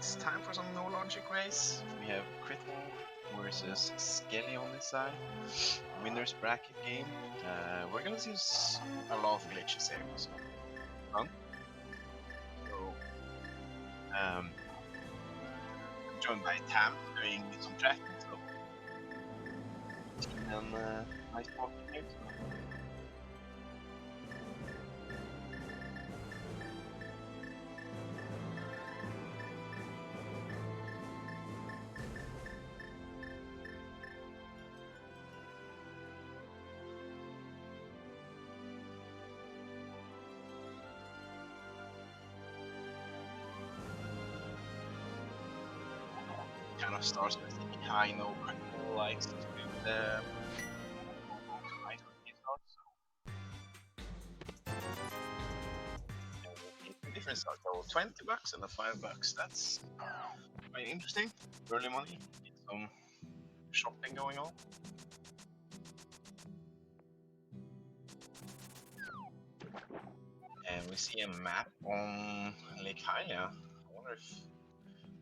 it's time for some no logic race. We have krithel versus Skele on this side. Winners bracket game. We're gonna use a lot of glitches here. So, fun. So, joined by Tam doing some tracking. So, and nice talking here. Kind of starts with thinking high, no krithel likes to do the different start. So $20 and a $5. That's quite interesting. Early money. Get some shopping going on. And we see a map on Lake Hylia. I wonder if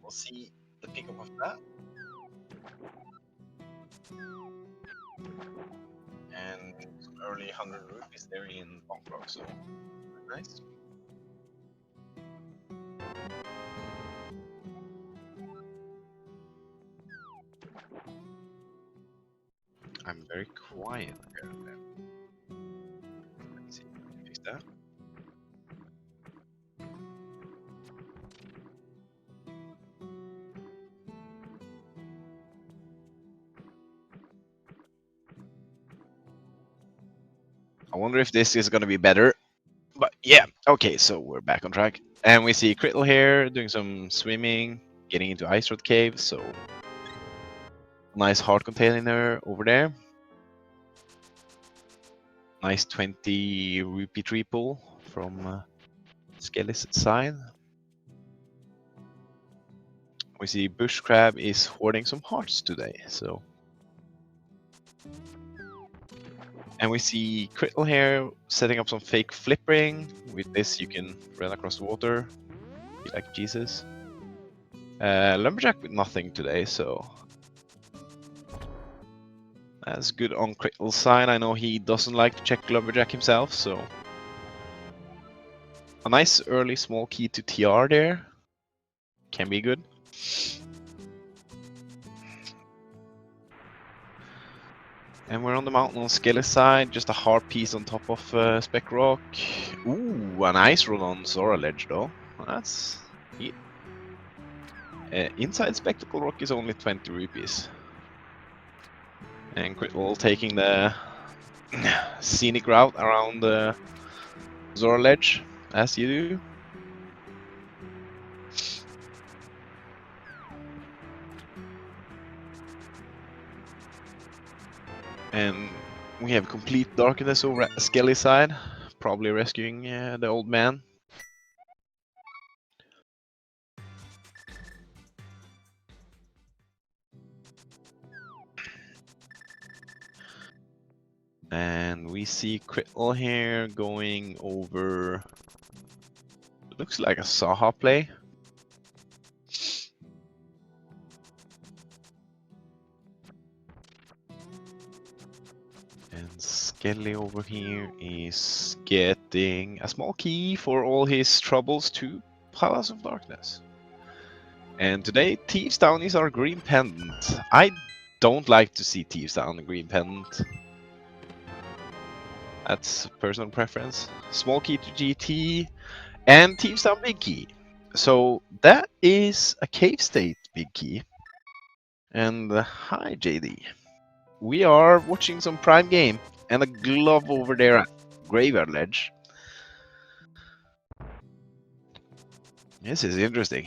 we'll see the pickup of that. And some early 100 rupees there in Bangkok, so nice. I'm very quiet here. Let's see, fix that. I wonder if this is gonna be better. But yeah, okay, so we're back on track. And we see krithel here doing some swimming, getting into Ice Road Cave, so nice heart container over there. Nice 20 rupee triple from Skele's side. We see Bush Crab is hoarding some hearts today, so. And we see krithel here setting up some fake flip ring. With this, you can run across the water, be like Jesus. Lumberjack with nothing today, so that's good on krithel side. I know he doesn't like to check Lumberjack himself, so a nice early small key to TR there can be good. And we're on the mountain on Skele's side, just a hard piece on top of Spec Rock. Ooh, a nice run on Zora Ledge though. That's... inside Spectacle Rock is only 20 rupees. And krithel taking the scenic route around the Zora Ledge, as you do. And we have complete darkness over at Skele's side, probably rescuing the old man. And we see krithel here going over, looks like a Saha play. And Skele over here is getting a small key for all his troubles to Palace of Darkness. And today, Thieves Town is our green pendant. I don't like to see Thieves Town a green pendant. That's personal preference. Small key to GT and Thieves Town big key. So that is a Cave State big key. And hi JD. We are watching some Prime Game and a glove over there at Graveyard Ledge. This is interesting.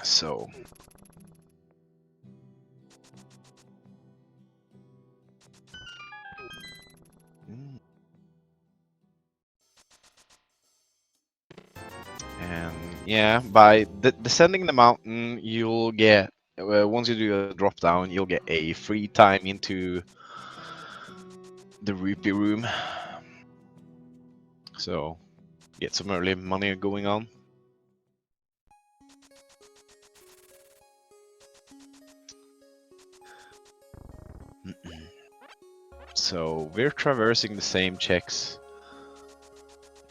So. And yeah, by descending the mountain, you'll get, once you do a drop down, you'll get a free time into the rupee room. So Get some early money going on. So we're traversing the same checks.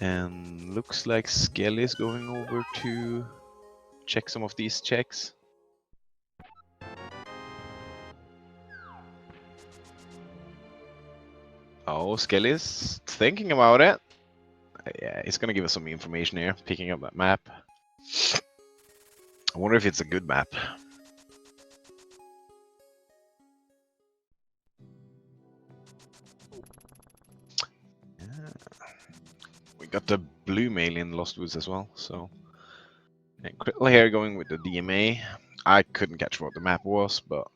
And looks like Skele is going over to check some of these checks. Oh, Skele is thinking about it. Yeah, he's gonna give us some information here, picking up that map. I wonder if it's a good map. Yeah. We got the blue mail in Lost Woods as well, so. And krithel here going with the DMA. I couldn't catch what the map was, but.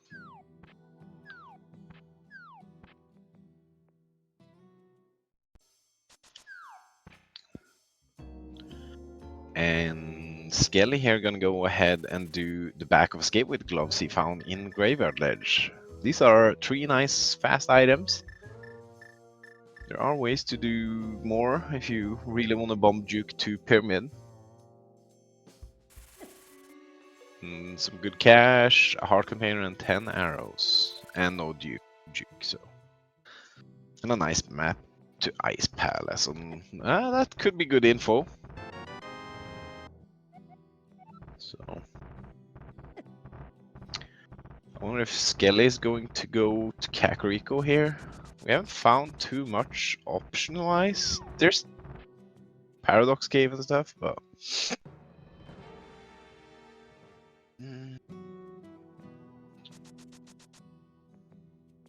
And Skele here gonna go ahead and do the back of escape with gloves he found in Graveyard Ledge. These are 3 nice fast items. There are ways to do more if you really want to bomb Duke to Pyramid. Some good cash, a heart container and 10 arrows. And no Duke, so. And a nice map to Ice Palace. And that could be good info. So. I wonder if Skele is going to go to Kakariko here. We haven't found too much option-wise. There's Paradox Cave and stuff, but...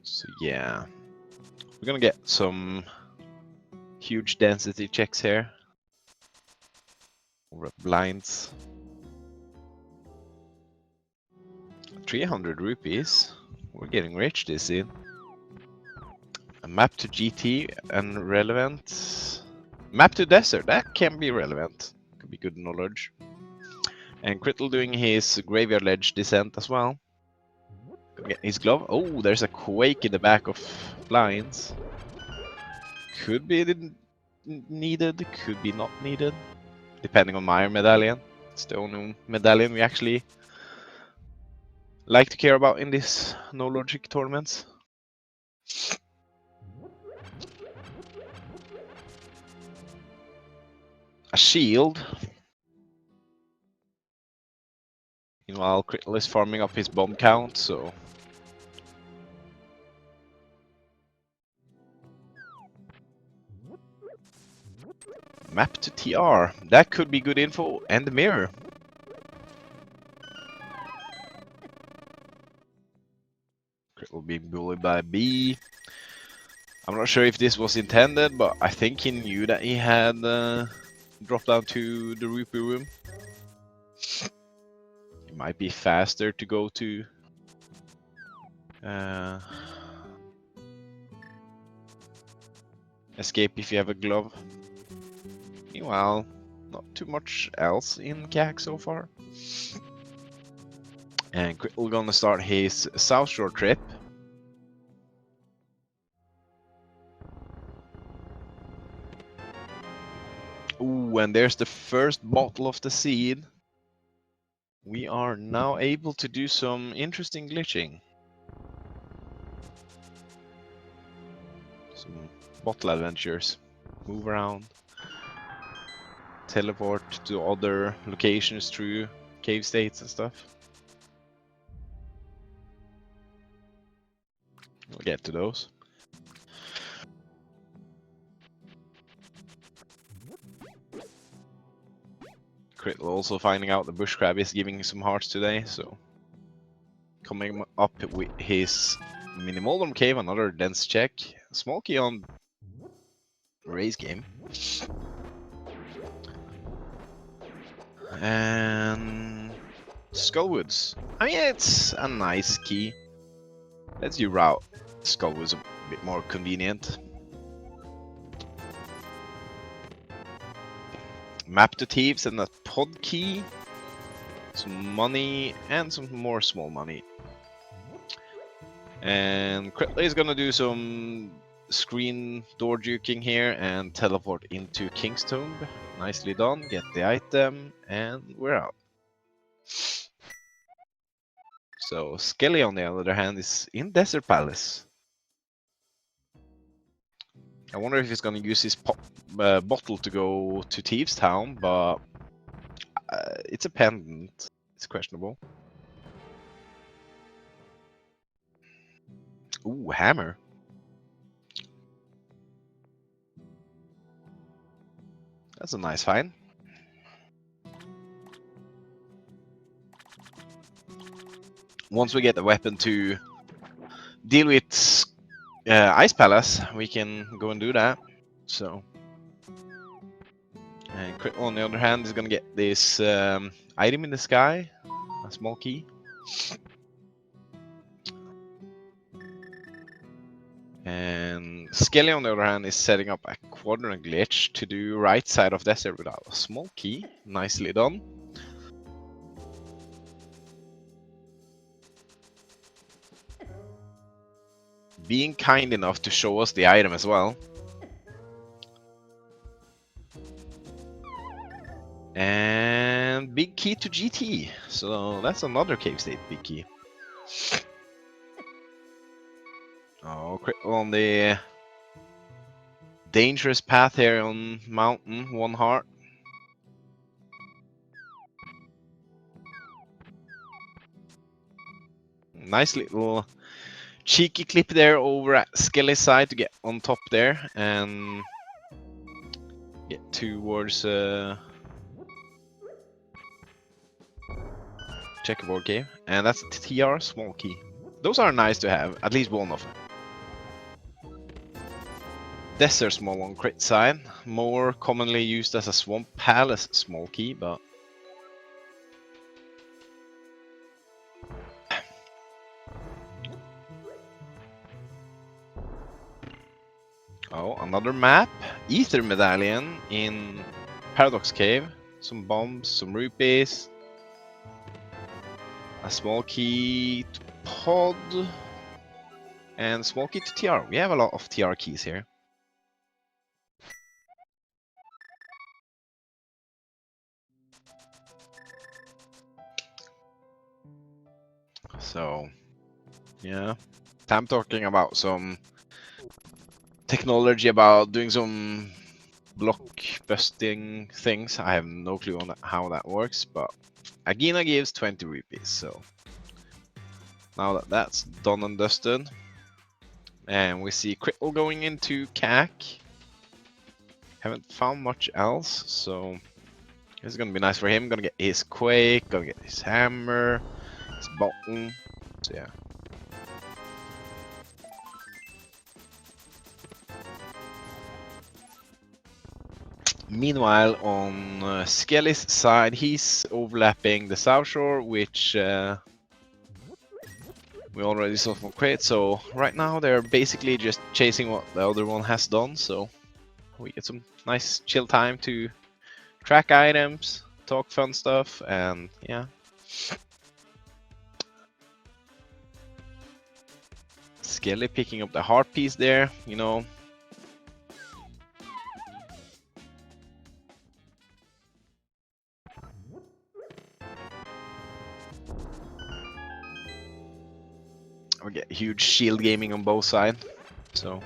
So yeah, we're gonna get some huge density checks here. Over at blinds. 300 rupees. We're getting rich this in. A map to GT and relevant. Map to desert, that can be relevant. Could be good knowledge. And krithel doing his Graveyard Ledge descent as well. Gonna get his glove. Oh, there's a quake in the back of blinds. Could be needed, could be not needed. Depending on my medallion. It's the only medallion we actually like to care about in these no logic tournaments. A shield. Meanwhile, krithel is farming up his bomb count, so. Map to TR. That could be good info. And the mirror. krithel being bullied by B. I'm not sure if this was intended, but I think he knew that he had dropped down to the rupee room. It might be faster to go to escape if you have a glove. Meanwhile, not too much else in CAC so far. And krithel gonna start his South Shore trip. Ooh, and there's the first bottle of the seed. We are now able to do some interesting glitching. Some bottle adventures. Move around. Teleport to other locations through cave states and stuff. We'll get to those. krithel also finding out the bush crab is giving some hearts today, so coming up with his Minimoldum cave, another dense check. Small key on Ray's game. And Skullwoods. I mean, it's a nice key. Lets you route Skullwoods a bit more convenient. Map to Thieves and a pod key. Some money and some more small money. And krithel is gonna do some screen door juking here and teleport into King's Tomb. Nicely done. Get the item and we're out. So Skele, on the other hand, is in Desert Palace. I wonder if he's gonna use his bottle to go to Thieves Town, but it's a pendant. It's questionable. Ooh, hammer. That's a nice find. Once we get the weapon to deal with Ice Palace, we can go and do that. So, and krithel, on the other hand, is gonna get this item in the sky, a small key. And Skele, on the other hand, is setting up a quadrant glitch to do right side of desert without a small key. Nicely done. Being kind enough to show us the item as well. And big key to GT. So that's another cave state big key. Oh, on the dangerous path here on mountain, 1 heart. Nice little cheeky clip there over at Skele's side to get on top there and get towards checkerboard cave. And that's a TR small key. Those are nice to have, at least one of them. Desert small on crit side, more commonly used as a swamp palace small key, but oh, another map, ether medallion in Paradox Cave, some bombs, some rupees, a small key to pod, and small key to TR. We have a lot of TR keys here. So, yeah, I'm talking about some technology about doing some block busting things. I have no clue on how that works, but Agina gives 20 rupees, so now that that's done and dusted, and we see krithel going into CAC. Haven't found much else, so this is gonna be nice for him. Gonna get his quake, gonna get his hammer, his bottom, so yeah. Meanwhile, on Skele's side, he's overlapping the South Shore, which we already saw from Crate. So right now they're basically just chasing what the other one has done. So we get some nice chill time to track items, talk fun stuff, and yeah. Skele picking up the heart piece there, you know. We get huge shield gaming on both sides, so.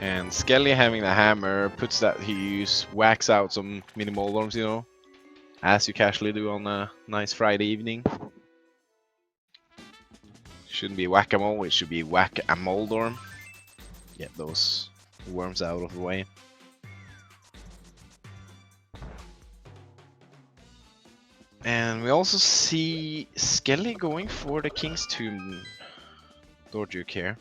And Skele having the hammer puts that he whacks out some mini moldorms, you know, as you casually do on a nice Friday evening. Shouldn't be whack-a-mole, it should be whack-a-moldorm. Get those worms out of the way. And we also see Skele going for the King's Tomb door juke here.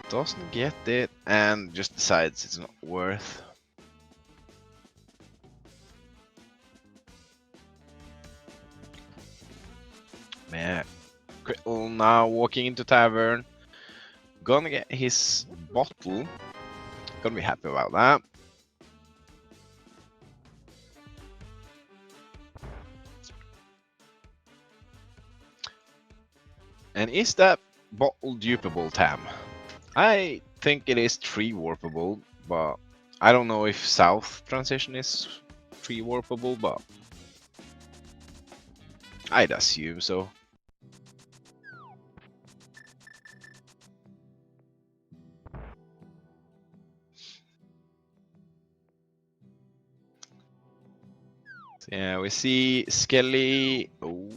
Doesn't get it and just decides it's not worth. Man, krithel now walking into tavern. Gonna get his bottle. Gonna be happy about that. And is that bottle dupable, Tam? I think it is tree warpable, but I don't know if south transition is tree warpable, but I'd assume so. So yeah, we see Skele. Oh.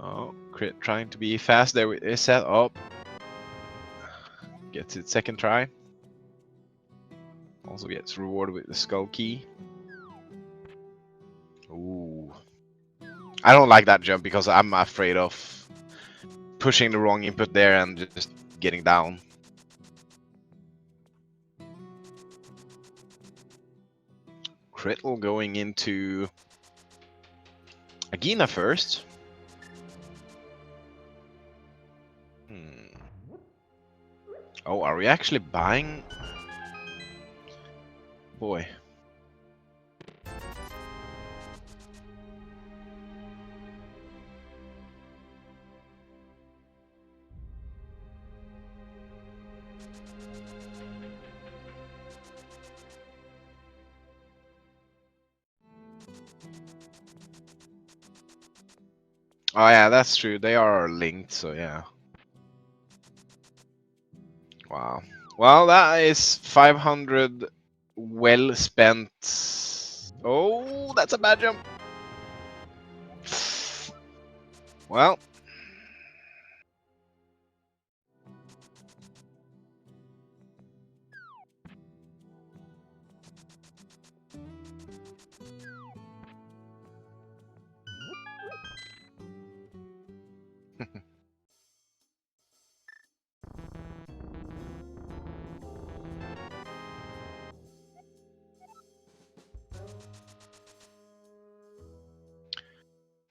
Oh, Crit trying to be fast there with his set up. Gets it second try. Also gets rewarded with the skull key. Ooh. I don't like that jump because I'm afraid of pushing the wrong input there and just getting down. Krithel going into Agina first. Oh, are we actually buying? Boy. Oh yeah, that's true. They are linked, so yeah. Wow. Well, that is 500 well spent. Oh, that's a bad jump. Well.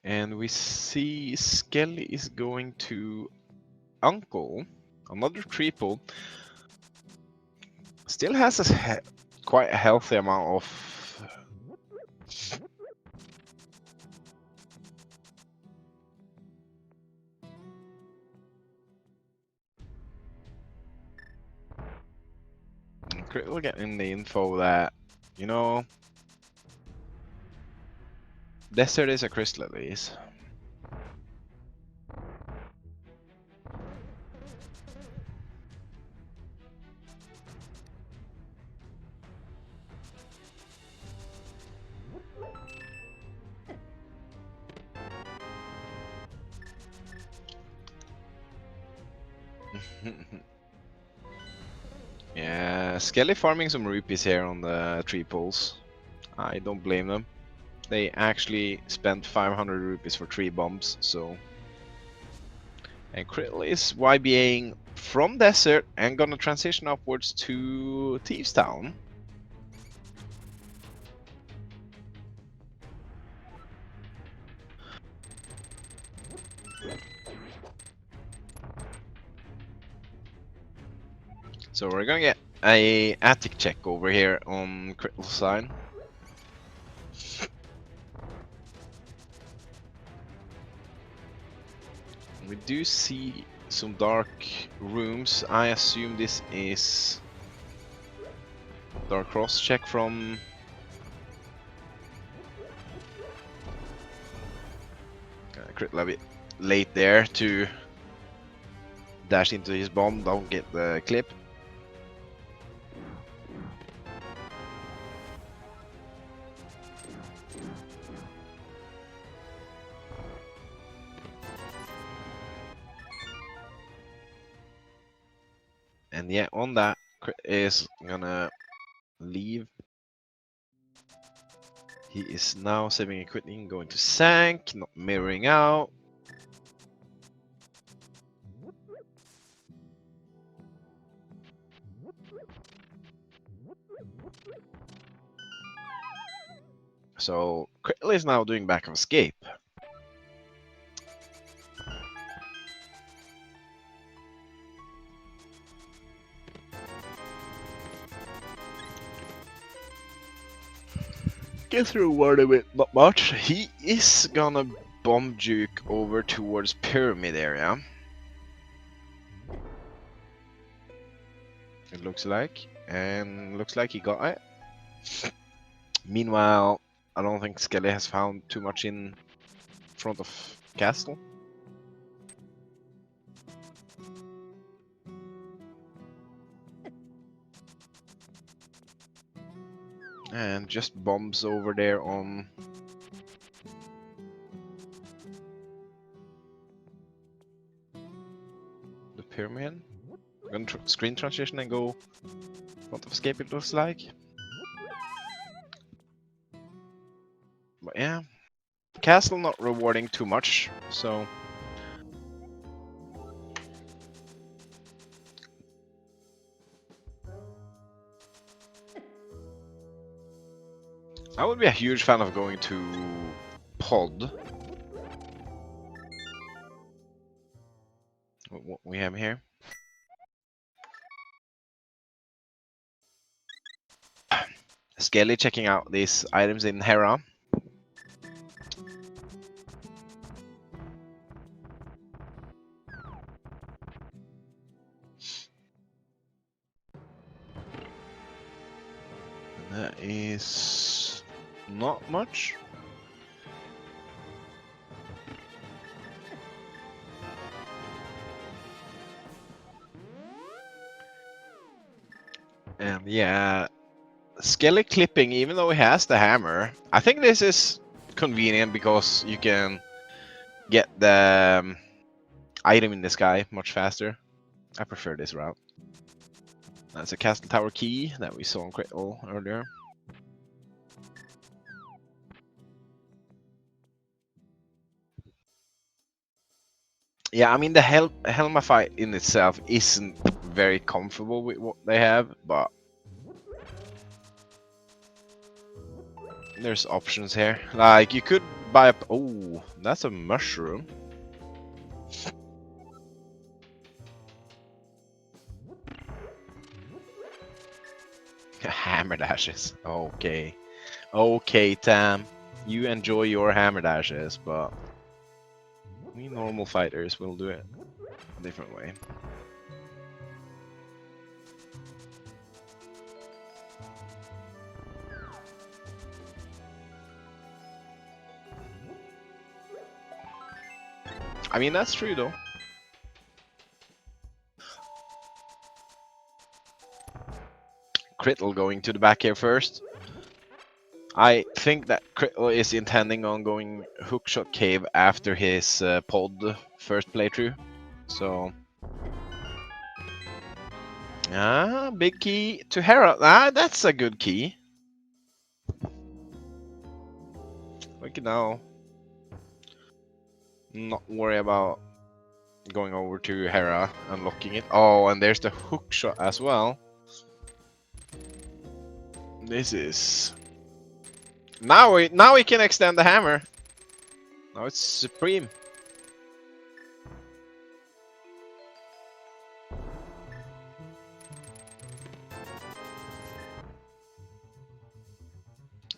And we see Skele is going to Uncle, another triple. Still has a quite a healthy amount of. We're getting the info that, you know, desert is a crystal at least. Yeah, Skele farming some rupees here on the tree poles. I don't blame them. They actually spent 500 rupees for 3 bombs, so. And Krill is YBAing from Desert and gonna transition upwards to Thieves Town. So we're gonna get a attic check over here on Krill's side. We do see some dark rooms. I assume this is dark cross check from. Crit a bit late there to dash into his bomb, don't get the clip. And yeah, on that, Crit is gonna leave. He is now saving and quitting, going to Sank, not mirroring out. So Krill is now doing back of escape. gets rewarded with not much. He is gonna bomb juke over towards pyramid area. It looks like, and looks like he got it. Meanwhile, I don't think Skele has found too much in front of castle. And just bombs over there on the pyramid. I'm gonna screen transition and go front of escape, it looks like. But yeah, castle not rewarding too much, so I would be a huge fan of going to pod. What we have here. Skele checking out these items in Hera. That is not much. And yeah, Skele clipping, even though he has the hammer, I think this is convenient because you can get the item in the sky much faster. I prefer this route. That's a castle tower key that we saw on krithel earlier. Yeah, I mean the Helma fight in itself isn't very comfortable with what they have, but there's options here. Like you could buy a... Oh, that's a mushroom. Hammer dashes. Okay. Okay, Tam. You enjoy your hammer dashes, but we normal fighters will do it a different way. I mean, that's true though. krithel going to the back here first. I think that krithel is intending on going hookshot cave after his pod first playthrough. So, big key to Hera. That's a good key. We can now not worry about going over to Hera, unlocking it. Oh, and there's the hookshot as well. This is... Now we can extend the hammer. Now it's supreme.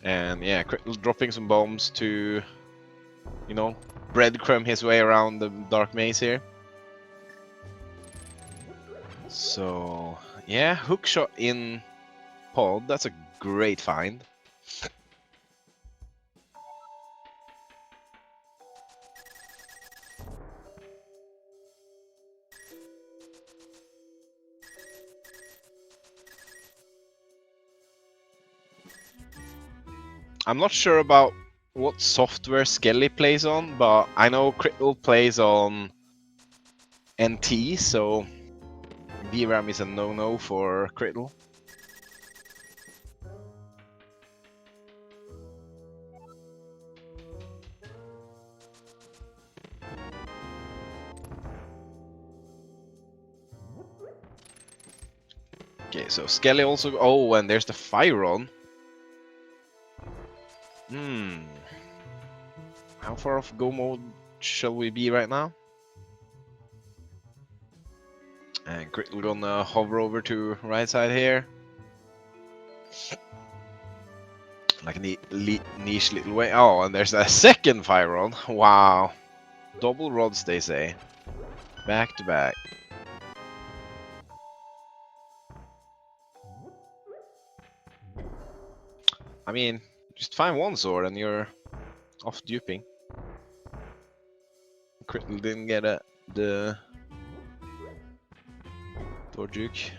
And yeah, krithel dropping some bombs to, you know, breadcrumb his way around the dark maze here. So yeah, hookshot in pod. That's a great find. I'm not sure about what software Skele plays on, but I know krithel plays on NT, so VRAM is a no-no for krithel. Okay, so Skele also... Oh, and there's the fire on. How far off go mode shall we be right now? And krithel gonna hover over to right side here. Like a niche little way. Oh, and there's a second fire rod. Wow. Double rods, they say. Back to back. I mean, just find one sword and you're off duping. Krithel didn't get the door juke.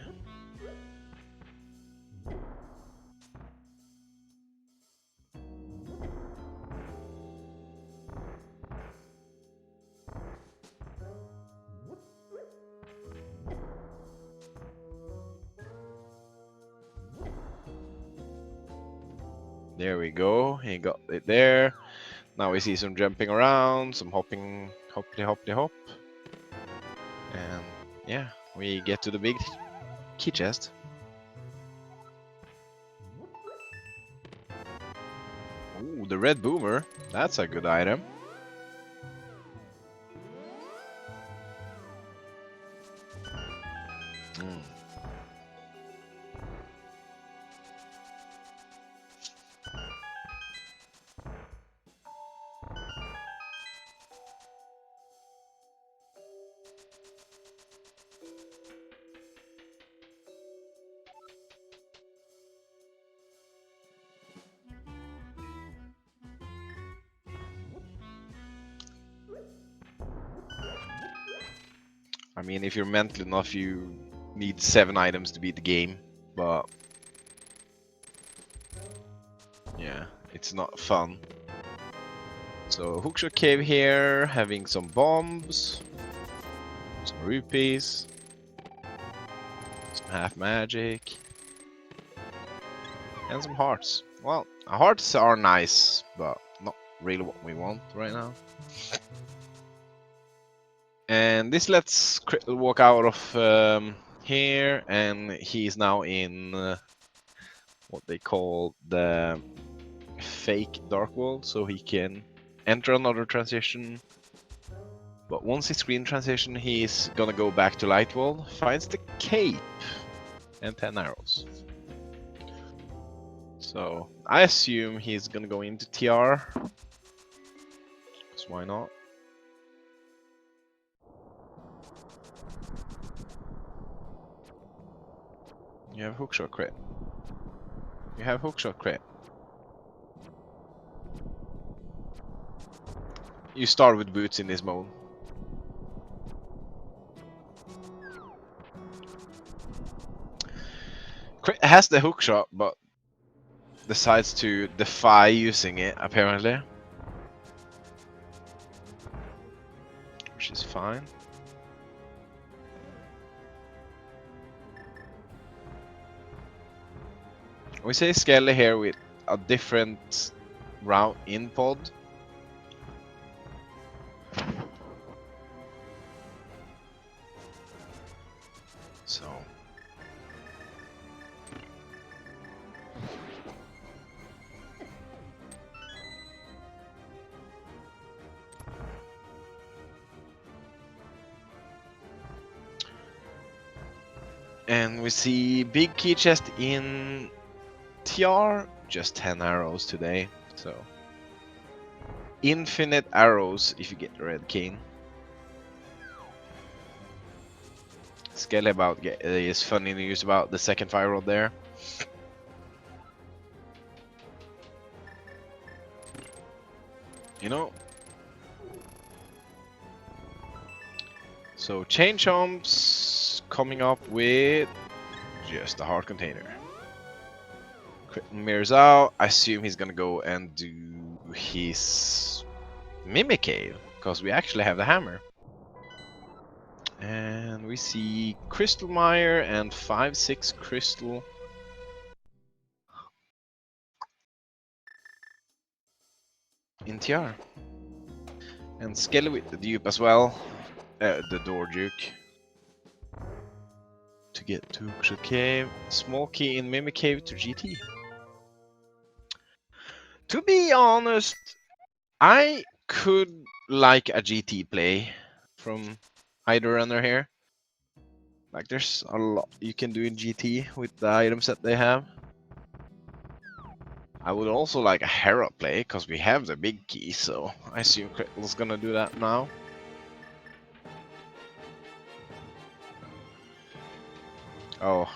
There we go. He got it there. Now we see some jumping around, some hopping, hoppity hoppity hop. And yeah, we get to the big key chest. Ooh, the red boomer. That's a good item. Mm. I mean, if you're mental enough, you need 7 items to beat the game, but yeah, it's not fun. So hookshot cave here, having some bombs, some rupees, some half magic, and some hearts. Well, hearts are nice, but not really what we want right now. And this lets Krithel walk out of here, and he's now in what they call the fake dark world, so he can enter another transition. But once his screen transition, he's gonna go back to light world, finds the cape and 10 arrows. So I assume he's gonna go into TR, because why not? You have hookshot crit. You have hookshot crit. You start with boots in this mode. Crit has the hookshot, but decides to defy using it, apparently. Which is fine. We say Skele here with a different route in pod. So and we see big key chest in TR, just 10 arrows today, so infinite arrows if you get the red cane. Skele about is funny news about the second fire rod there. You know. So chain chomps coming up with just a hard container. Mirrors out. I assume he's gonna go and do his Mimic Cave, because we actually have the hammer. And we see Crystal Mire and 5-6 Crystal. In TR. And Skele with the dupe as well. The door juke. To get to Hookshot Cave. Small key in Mimic Cave to GT. To be honest, I could like a GT play from either runner here. Like there's a lot you can do in GT with the items that they have. I would also like a Hera play, because we have the big key, so I assume Krithel gonna do that now. Oh.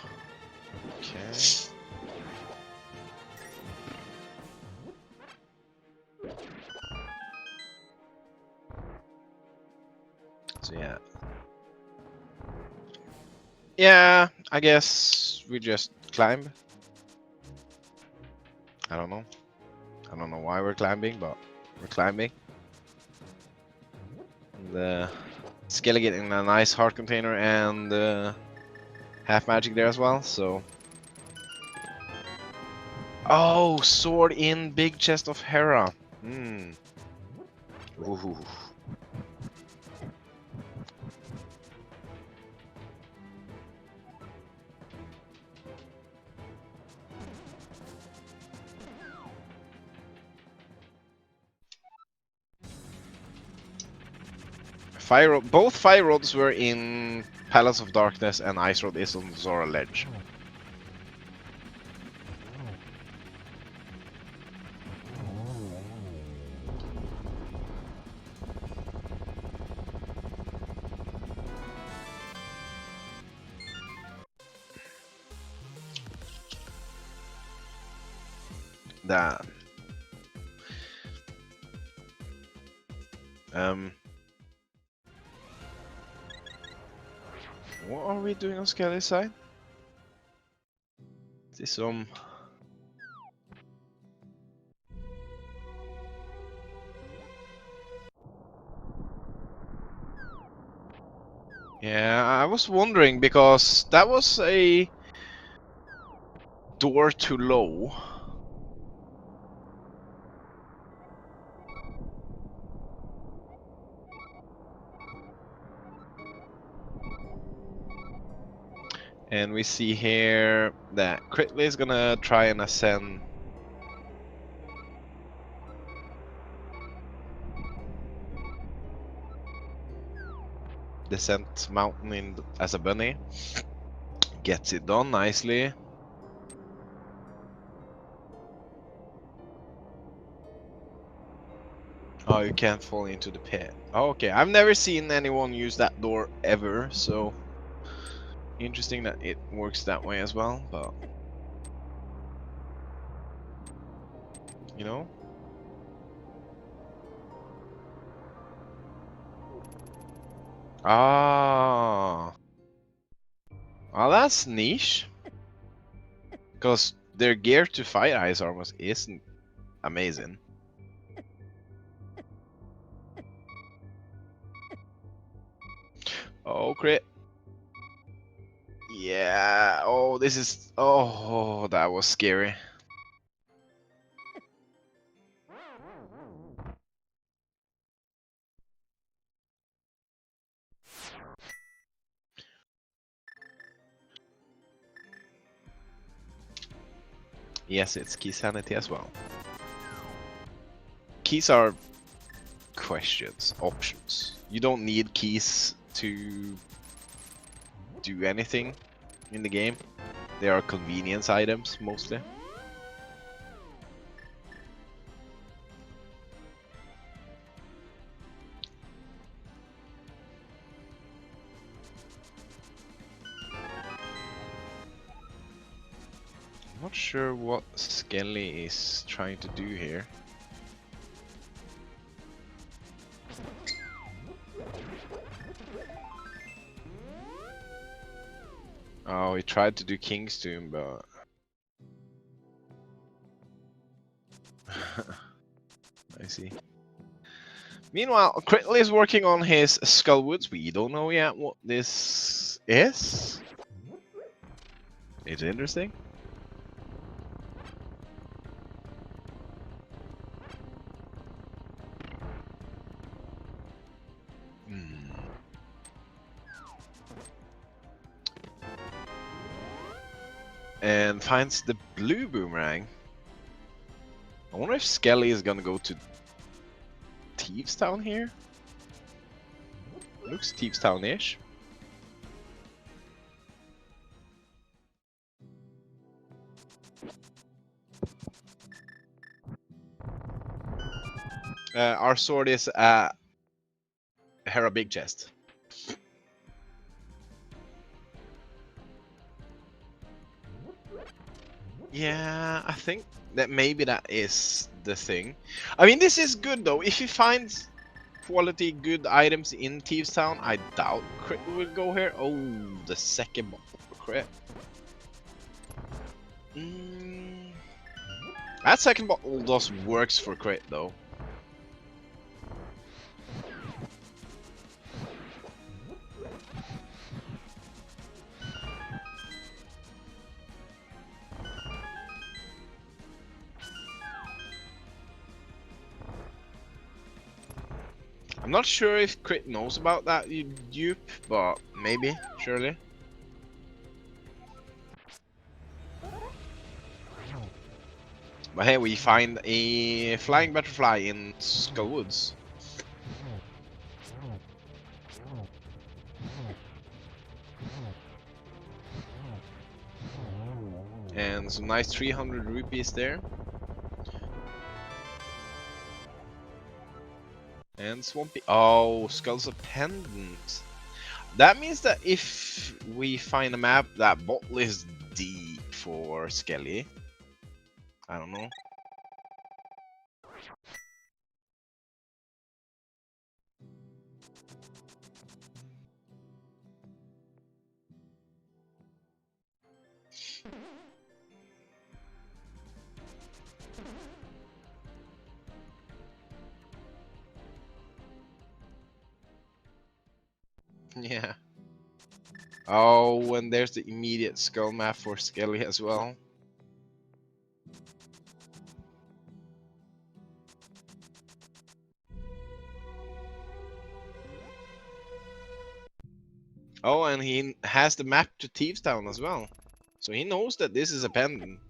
Okay. So yeah. Yeah, I guess we just climb. I don't know. I don't know why we're climbing, but we're climbing. And Skele getting a nice heart container and half magic there as well, so. Oh, sword in big chest of Hera. Hmm. Ooh. Both fire rods were in Palace of Darkness, and ice rod is on Zora Ledge. That. What are we doing on Skele's side? This Yeah, I was wondering because that was a door too low. And we see here that Krithel is gonna try and ascend Descent Mountain as a bunny. Gets it done nicely. Oh, you can't fall into the pit. Oh, okay, I've never seen anyone use that door ever, so interesting that it works that way as well, but you know. Ah, well, that's niche. Because their gear to fight ice armors isn't amazing. Oh, crit. Yeah. Oh, this is. Oh, that was scary. Yes, it's key sanity as well. Keys are questions, options. You don't need keys to do anything in the game. They are convenience items mostly. I'm not sure what Skele is trying to do here. Oh, he tried to do King's Tomb, but I see. Meanwhile, Krithel is working on his Skullwoods. We don't know yet what this is. It's interesting. And finds the blue boomerang. I wonder if Skele is gonna go to Thieves Town here. Looks Thieves Town-ish. Our sword is Hera Big Chest. Yeah, I think that maybe that is the thing. I mean, this is good though. If you find quality good items in Thieves Town, I doubt crit will go here. Oh, the second crit. Mm, that second bottle does works for crit though. I'm not sure if crit knows about that dupe, but maybe, surely. But hey, we find a flying butterfly in Skull Woods. And some nice 300 rupees there. And Swampy. Oh, Skull's a pendant. That means that if we find a map that bottle is deep for Skele. I don't know. Yeah. Oh, and there's the immediate skull map for Skele as well. Oh, and he has the map to Thieves Town as well. So he knows that this is a pendant.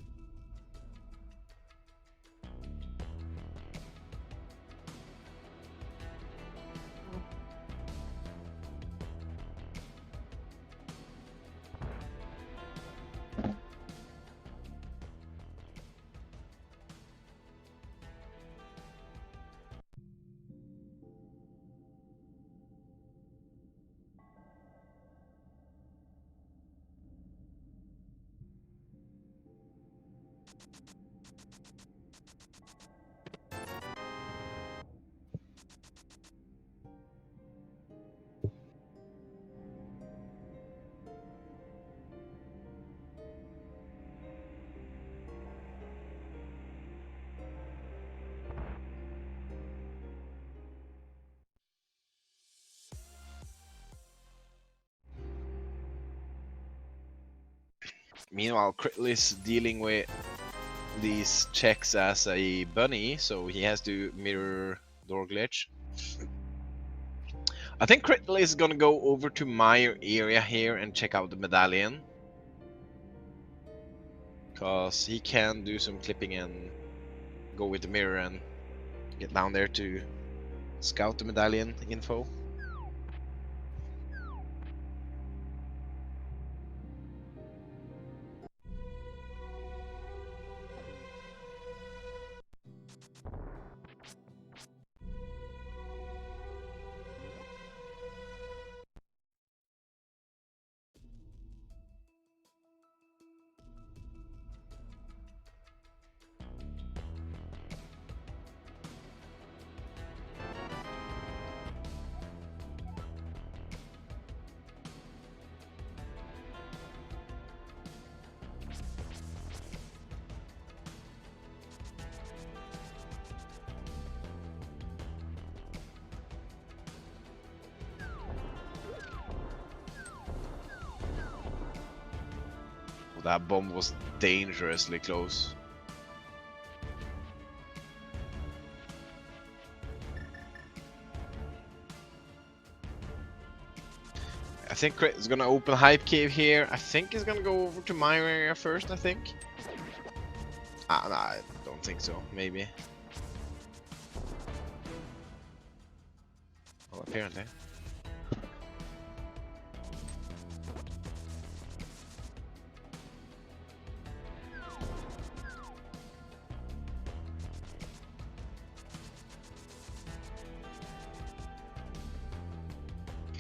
Meanwhile, Krithel is dealing with these checks as a bunny, so he has to mirror door glitch. I think Krithel is gonna go over to my area here and check out the medallion. Cause he can do some clipping and go with the mirror and get down there to scout the medallion info. That bomb was dangerously close. I think Crit is gonna open Hype Cave here. I think he's gonna go over to my area first, I think. No, I don't think so. Maybe. Well, apparently.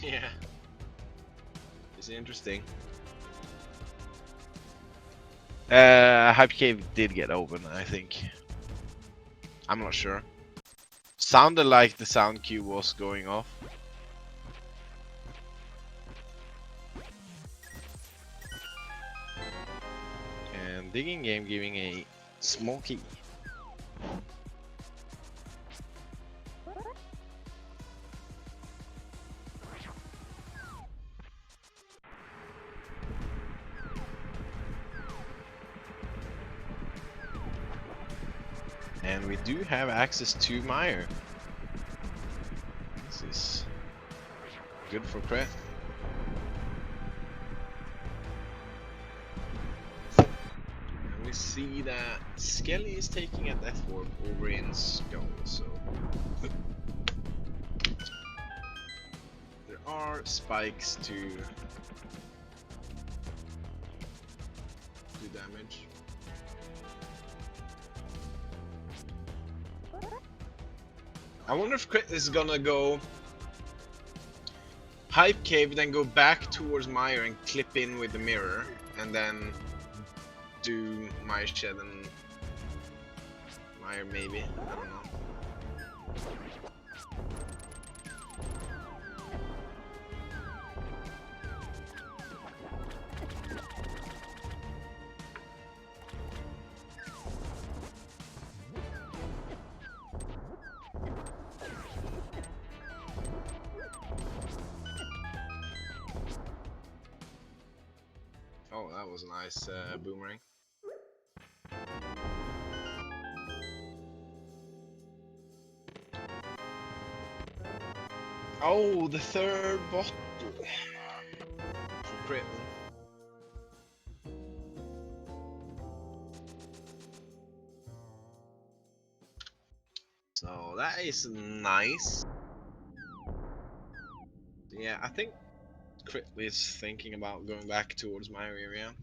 Yeah. It's interesting. Hype Cave did get open, I think. I'm not sure. Sounded like the sound cue was going off. And digging game giving a small key. And we do have access to Meyer. This is good for Krith. And we see that Skele is taking a death warp over in Skele, so there are spikes to do damage. I wonder if Krith is gonna go Hype Cave, then go back towards Meyer and clip in with the mirror, and then do Meyer Shed and Meyer maybe, I don't know. Oh, that was a nice boomerang. Oh, the third bottle for Krith. So that is nice. Yeah, I think Krith is thinking about going back towards my area.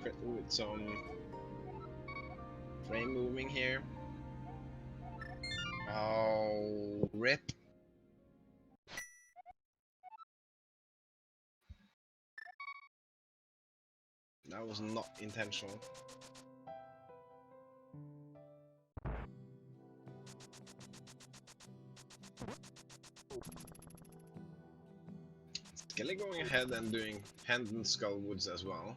Krith with some frame moving here. Oh, rip. That was not intentional. Skele going ahead and doing Pendant Skull Woods as well.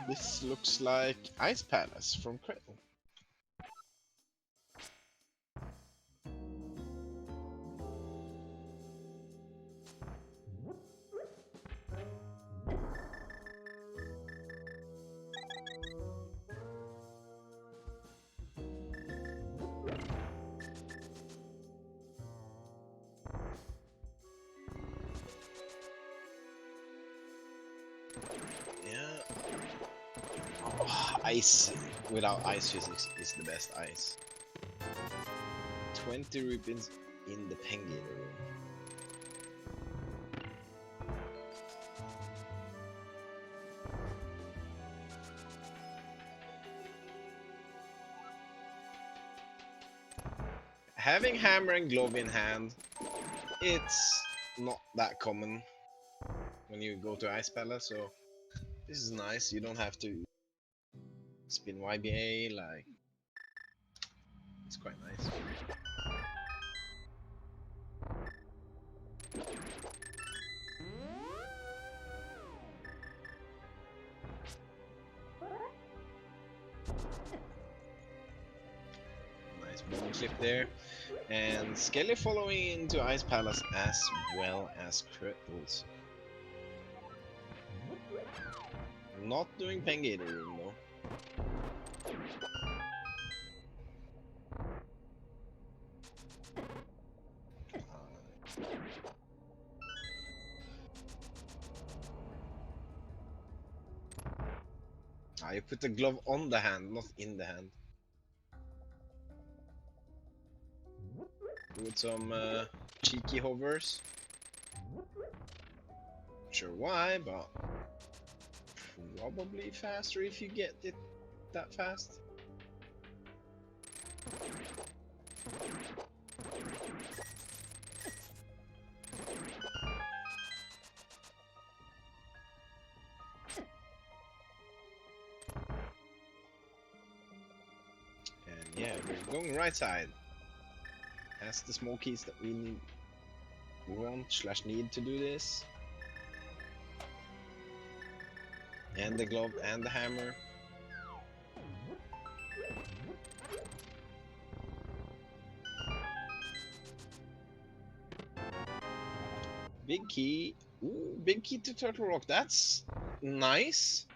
This looks like Ice Palace from Krith. Yeah. Oh, ice without ice physics is the best ice. 20 rupees in the Pengator room. Having hammer and glove in hand, it's not that common when you go to Ice Palace, so this is nice. You don't have to spin YBA, like, it's quite nice. nice bomb clip there. And Skele following into Ice Palace as well as Crittles. Not doing Pengator room though. You put the glove on the hand, not in the hand. With some cheeky hovers. Not sure why, but probably faster if you get it that fast. And yeah, we're going right side. Has the small keys that we want/need to do this. And the glove and the hammer. Big key. Ooh, big key to Turtle Rock. That's nice.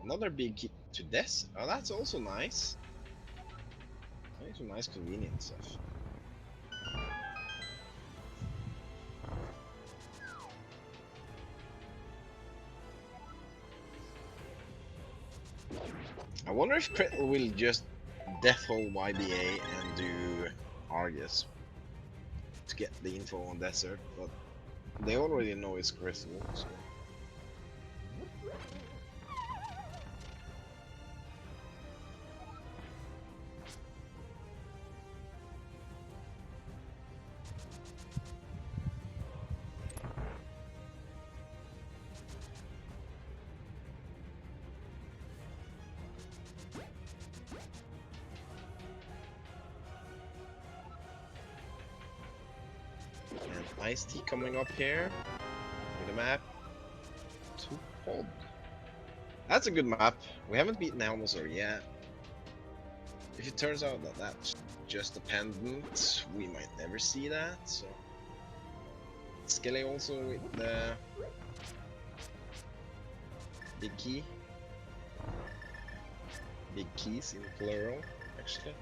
Another big key to this. Oh, that's also nice. Some nice convenient stuff. I wonder if Krithel will just death hole YBA and do Argus to get the info on Desert, but they already know it's Krithel, so. Ice Tea coming up here with a map to Pod. That's a good map. We haven't beaten Helmsor yet. If it turns out that that's just a pendant, we might never see that. So Skele also with the big key. Big keys in plural, actually.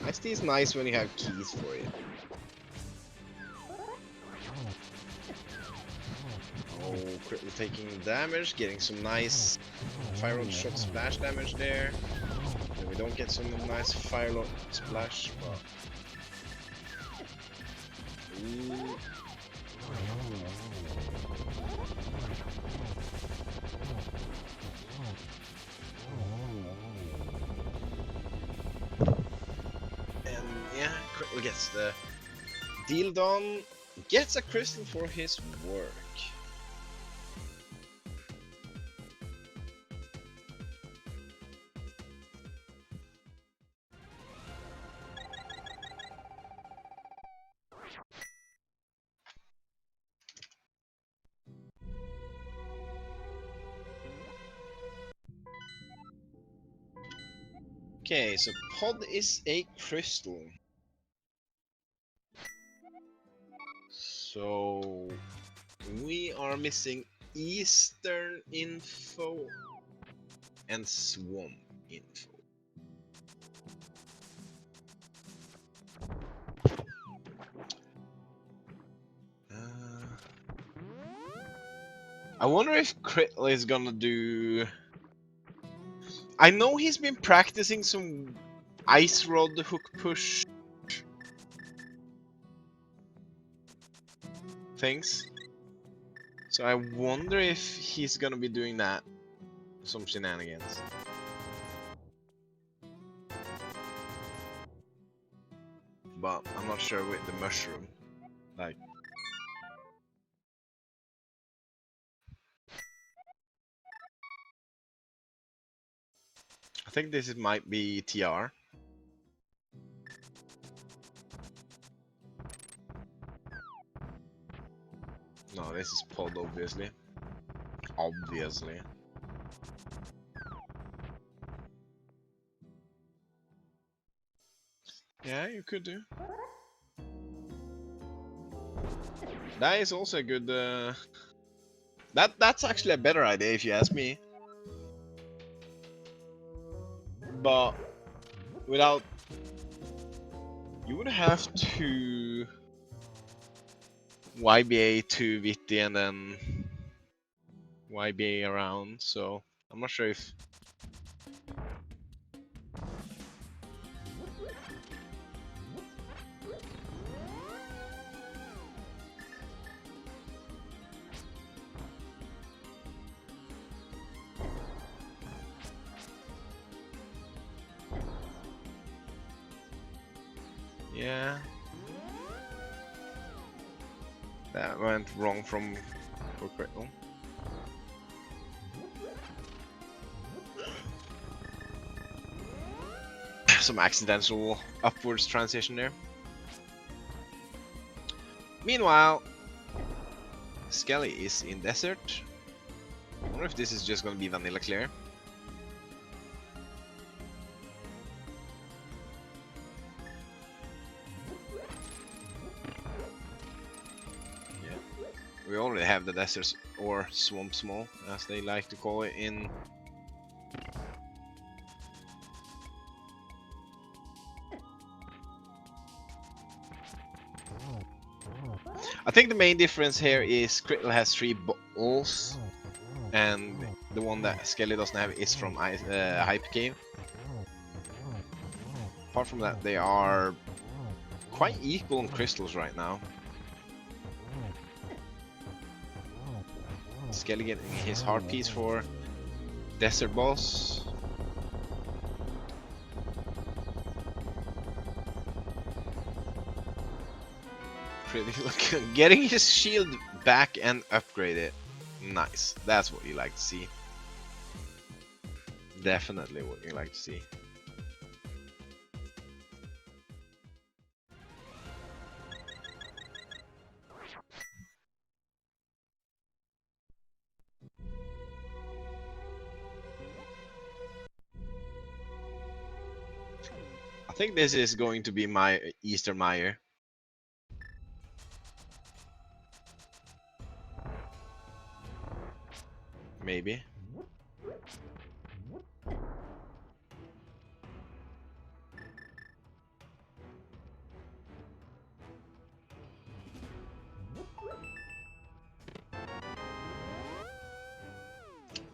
Ice Tea is nice when you have keys for it. Oh, Krithel taking damage, getting some nice fire rod shot splash damage there. And we don't get some nice fire rod splash, but. Ooh. Krithel gets the deal done, gets a crystal for his work. Okay, so Pod is a crystal. So we are missing Eastern info and Swamp info. I wonder if Krithel is gonna do. I know he's been practicing some Ice Rod hook push. things. So I wonder if he's gonna be doing that. Some shenanigans. But I'm not sure with the mushroom. Like, I think this might be TR. No, this is pod, obviously. Obviously. Yeah, you could do. That is also a good. That's actually a better idea if you ask me. But without, you would have to YBA to Witty and then YBA around. So I'm not sure if. Yeah. That went wrong for krithel. Some accidental upwards transition there. Meanwhile, Skele is in desert. I wonder if this is just gonna be vanilla clear. We already have the desert or swamp small, as they like to call it in. I think the main difference here is krithel has 3 balls, and the one that Skele doesn't have is from Hype Cave. Apart from that, they are quite equal on crystals right now. Skele getting his heart piece for Desert Boss. Getting his shield back and upgraded. Nice. That's what you like to see. Definitely what you like to see. I think this is going to be my Easter Meyer. Maybe.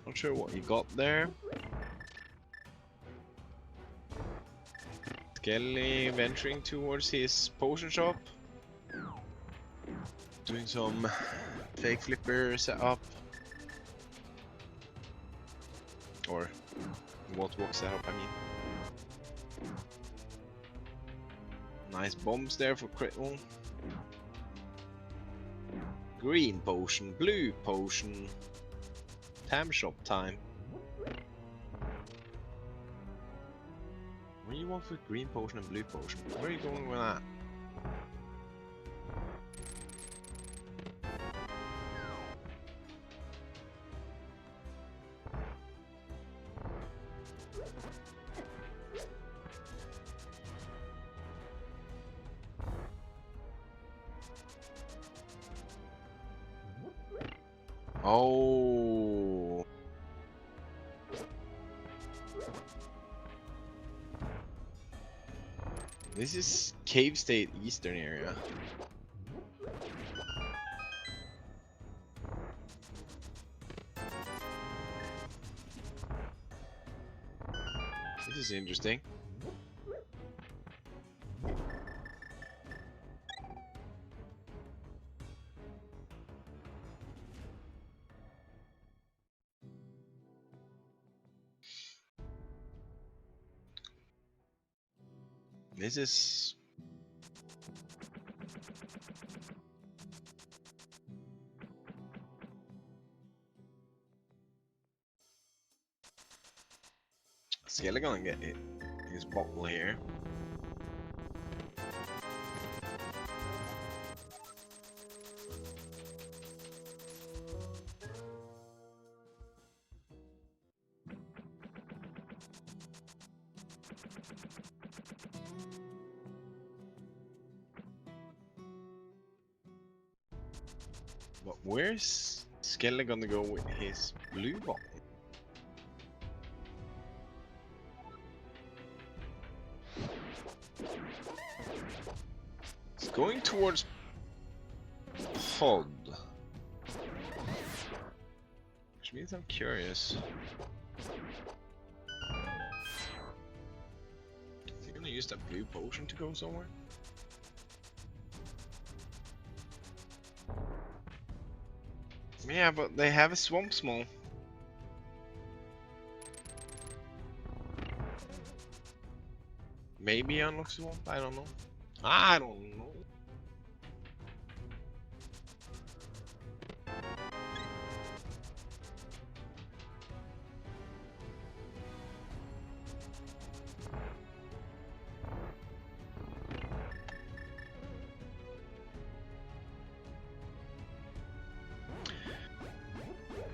Not sure what he got there. Skele venturing towards his potion shop. Doing some fake flipper setup. Or what walk setup, I mean. Nice bombs there for krithel. Green potion, blue potion. Tam shop time. What do you want with green potion and blue potion? Where are you going with that? Oh. This is Cave State Eastern area. This is interesting. This is... Skele gonna get it. His bottle here. But where's Skele gonna go with his blue bottle? It's going towards pod. Which means I'm curious. Is he gonna use that blue potion to go somewhere? Yeah, but they have a swamp small. Maybe unlock swamp, I don't know. I don't know.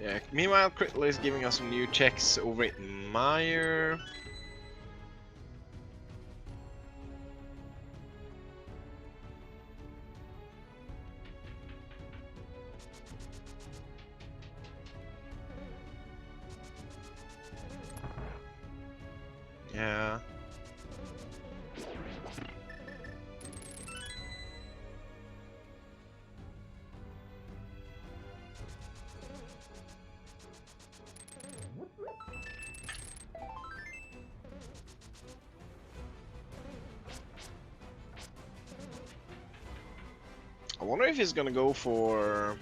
Yeah, meanwhile, krithel is giving us some new checks over at Meyer. Yeah. I wonder if he's gonna go for...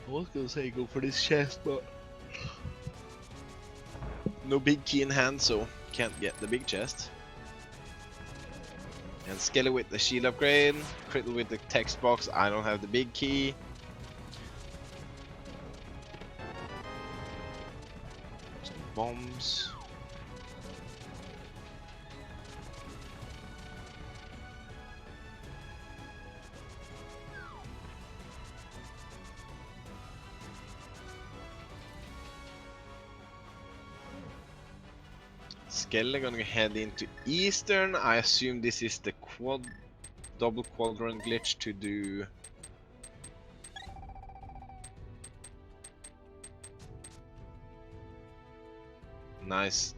I was gonna say go for this chest, but... no big key in hand, so can't get the big chest. And Skele with the shield upgrade, krithel with the text box, I don't have the big key. Some bombs. Skele gonna head into Eastern. I assume this is the double quadrant glitch to do nice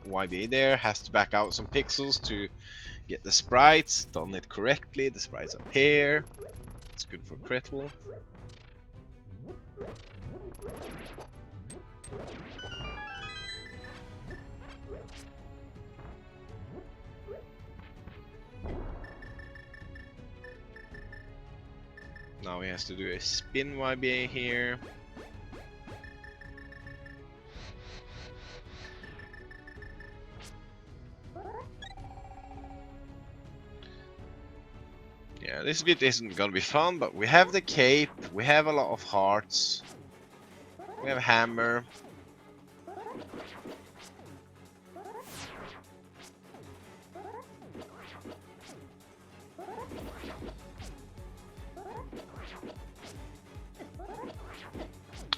YBA there. Has to back out some pixels to get the sprites. Done it correctly. The sprites appear. It's good for krithel. Now he has to do a spin YBA here. Yeah, this bit isn't gonna be fun, but we have the cape, we have a lot of hearts, we have a hammer.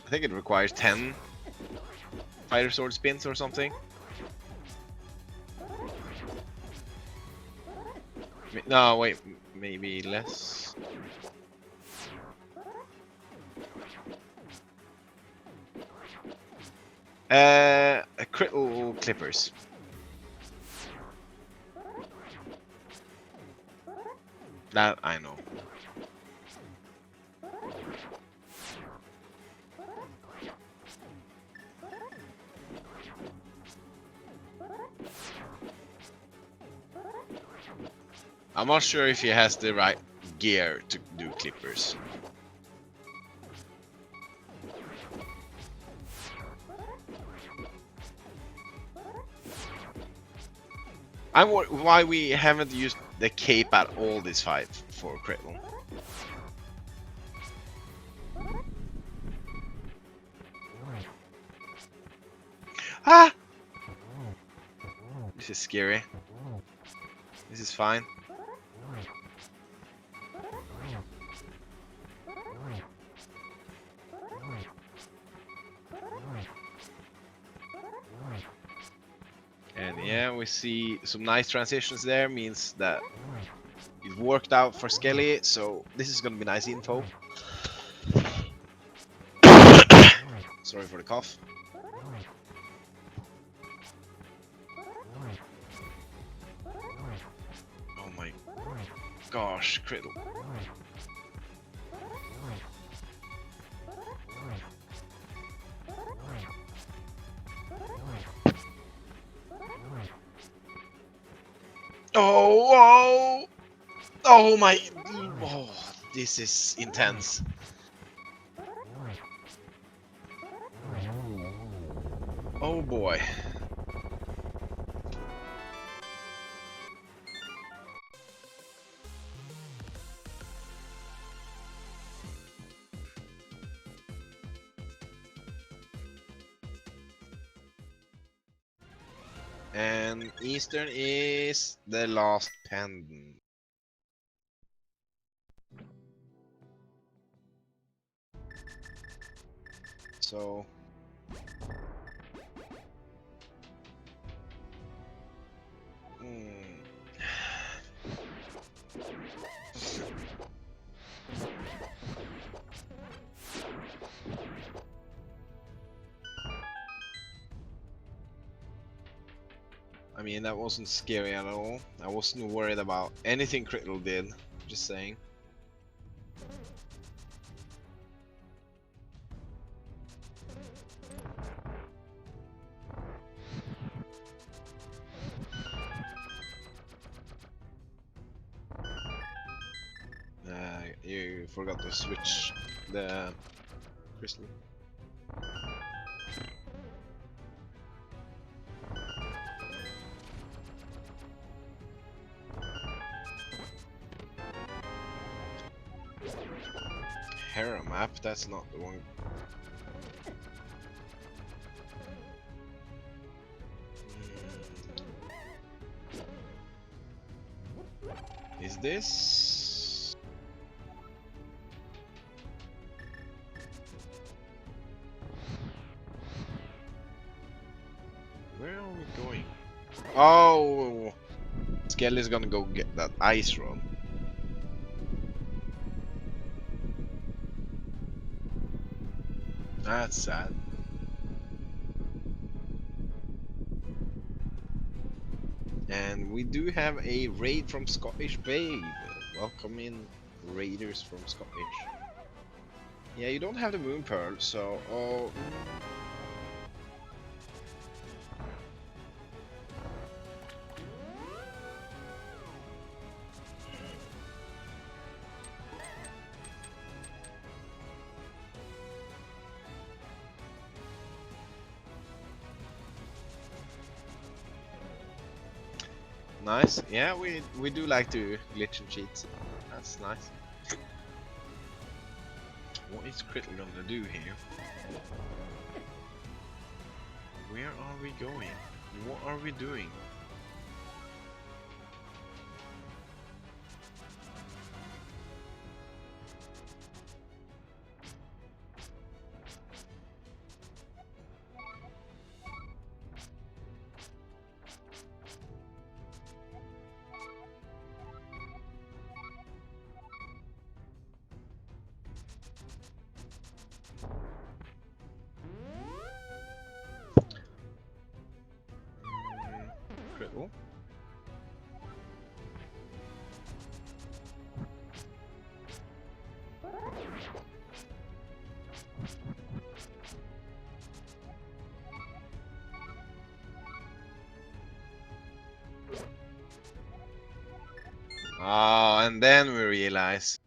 I think it requires 10 fighter sword spins or something. No, wait, maybe less. Krithel clippers. That I know. I'm not sure if he has the right gear to do clippers. why we haven't used the cape at all this fight for krithel. Ah! This is scary. This is fine. And yeah, we see some nice transitions there, means that it worked out for Skele, so this is gonna be nice info. Sorry for the cough. Oh my gosh, krithel. Oh, oh my, oh, this is intense. Oh boy. And Eastern is the last pendant. So I mean, that wasn't scary at all. I wasn't worried about anything krithel did. Just saying. You forgot to switch the crystal. Hera map, that's not the one. Is this? Where are we going? Oh, Skele is gonna go get that ice rod. That's sad. And we do have a raid from Scottish Babe. Welcome in, raiders from Scottish. Yeah, you don't have the moon pearl, so oh. Nice. Yeah, we do like to glitch and cheat. That's nice. What is krithel gonna do here? Where are we going? What are we doing? Krithel? Oh, and then we realize,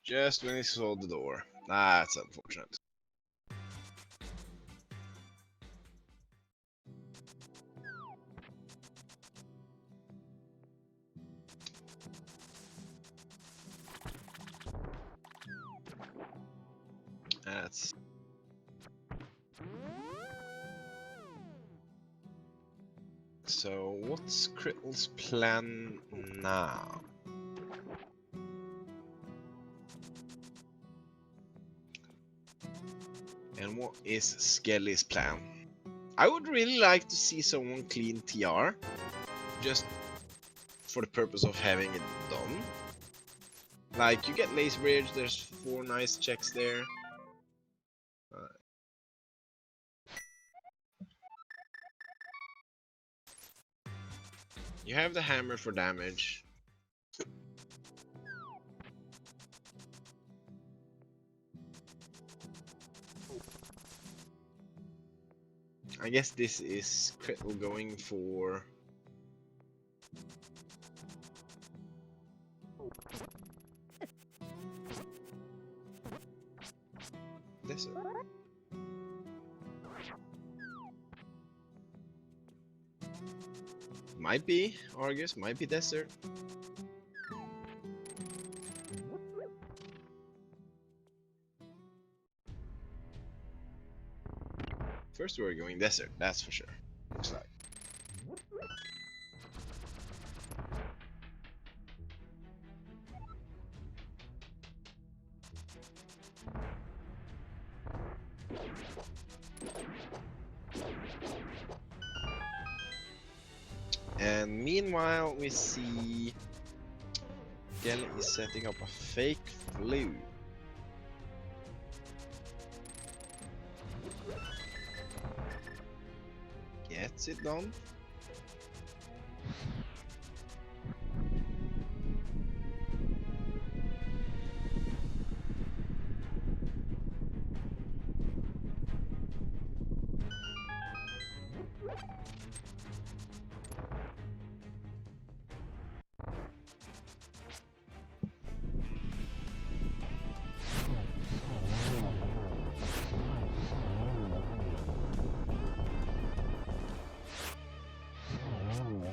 just when he saw the door. That's unfortunate. So what's Krithle's plan now? And what is Skele's plan? I would really like to see someone clean TR, just for the purpose of having it done. Like, you get Lace Bridge, there's 4 nice checks there. You have the hammer for damage. I guess this is Krithel going for... Desert. Might be Argus, might be Desert. First we're going Desert, that's for sure. Looks like. And meanwhile, we see Skele is setting up a fake flute. Gets it done.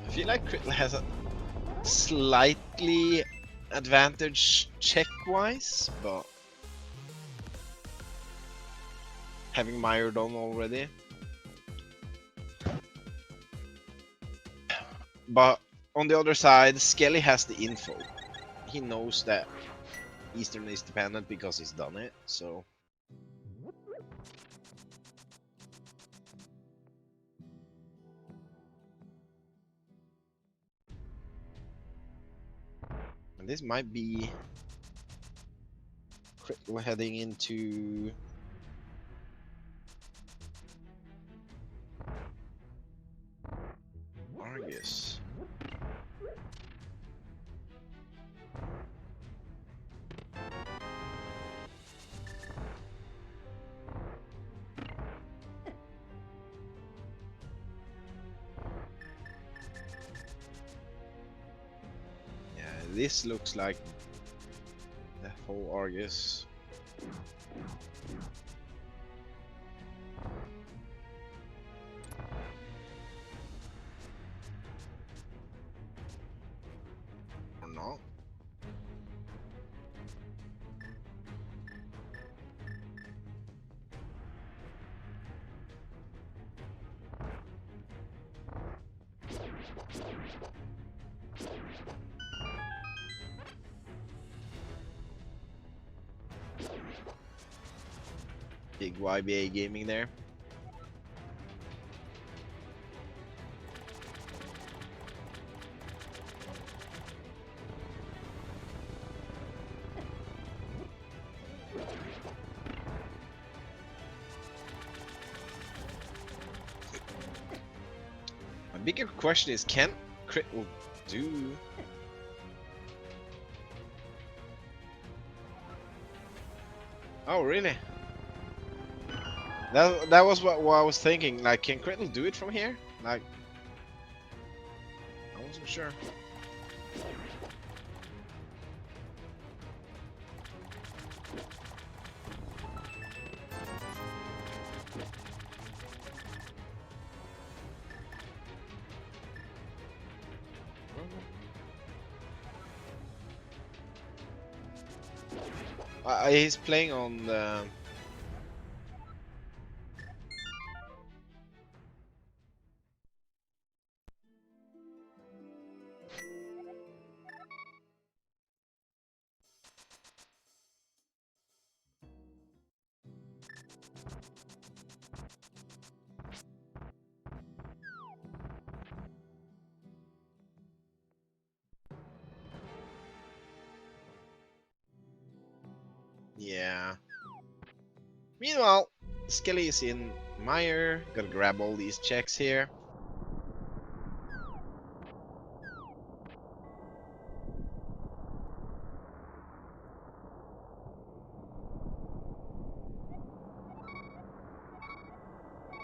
I feel like Krithel has a slightly advantage check-wise, but having Meyer done already. But on the other side, Skele has the info. He knows that Eastern is dependent because he's done it, so... And this might be Krithel heading into Argus. Yeah, this looks like the whole Argus. Or not. Big YBA gaming there. My bigger question is, can Krithel do... Oh, really? That was what I was thinking. Like, can Krithel do it from here? Like, I wasn't sure. He's playing on the... Yeah. Meanwhile, Skele is in Mire. Gotta grab all these checks here.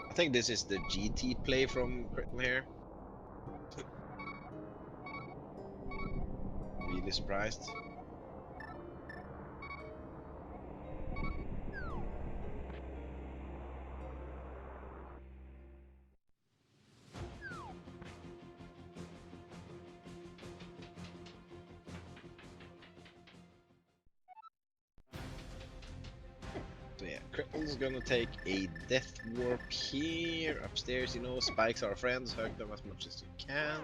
I think this is the GT play from krithel here. Really surprised. So yeah, Cripple's gonna take a death warp here, upstairs, you know, spikes our friends, hug them as much as you can.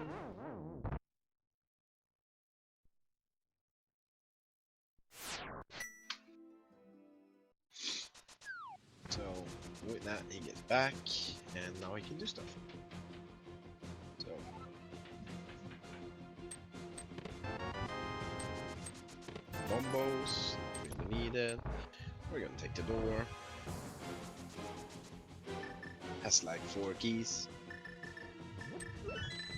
So, with that, he gets back, and now he can do stuff. So, bombos, really needed. We're gonna take the door. Has like 4 keys.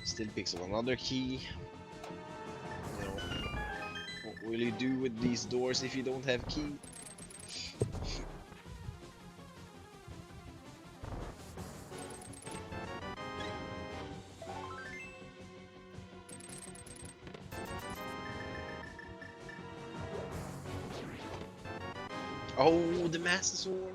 Still picks up another key. You know, what will you do with these doors if you don't have key? Oh, the Master Sword!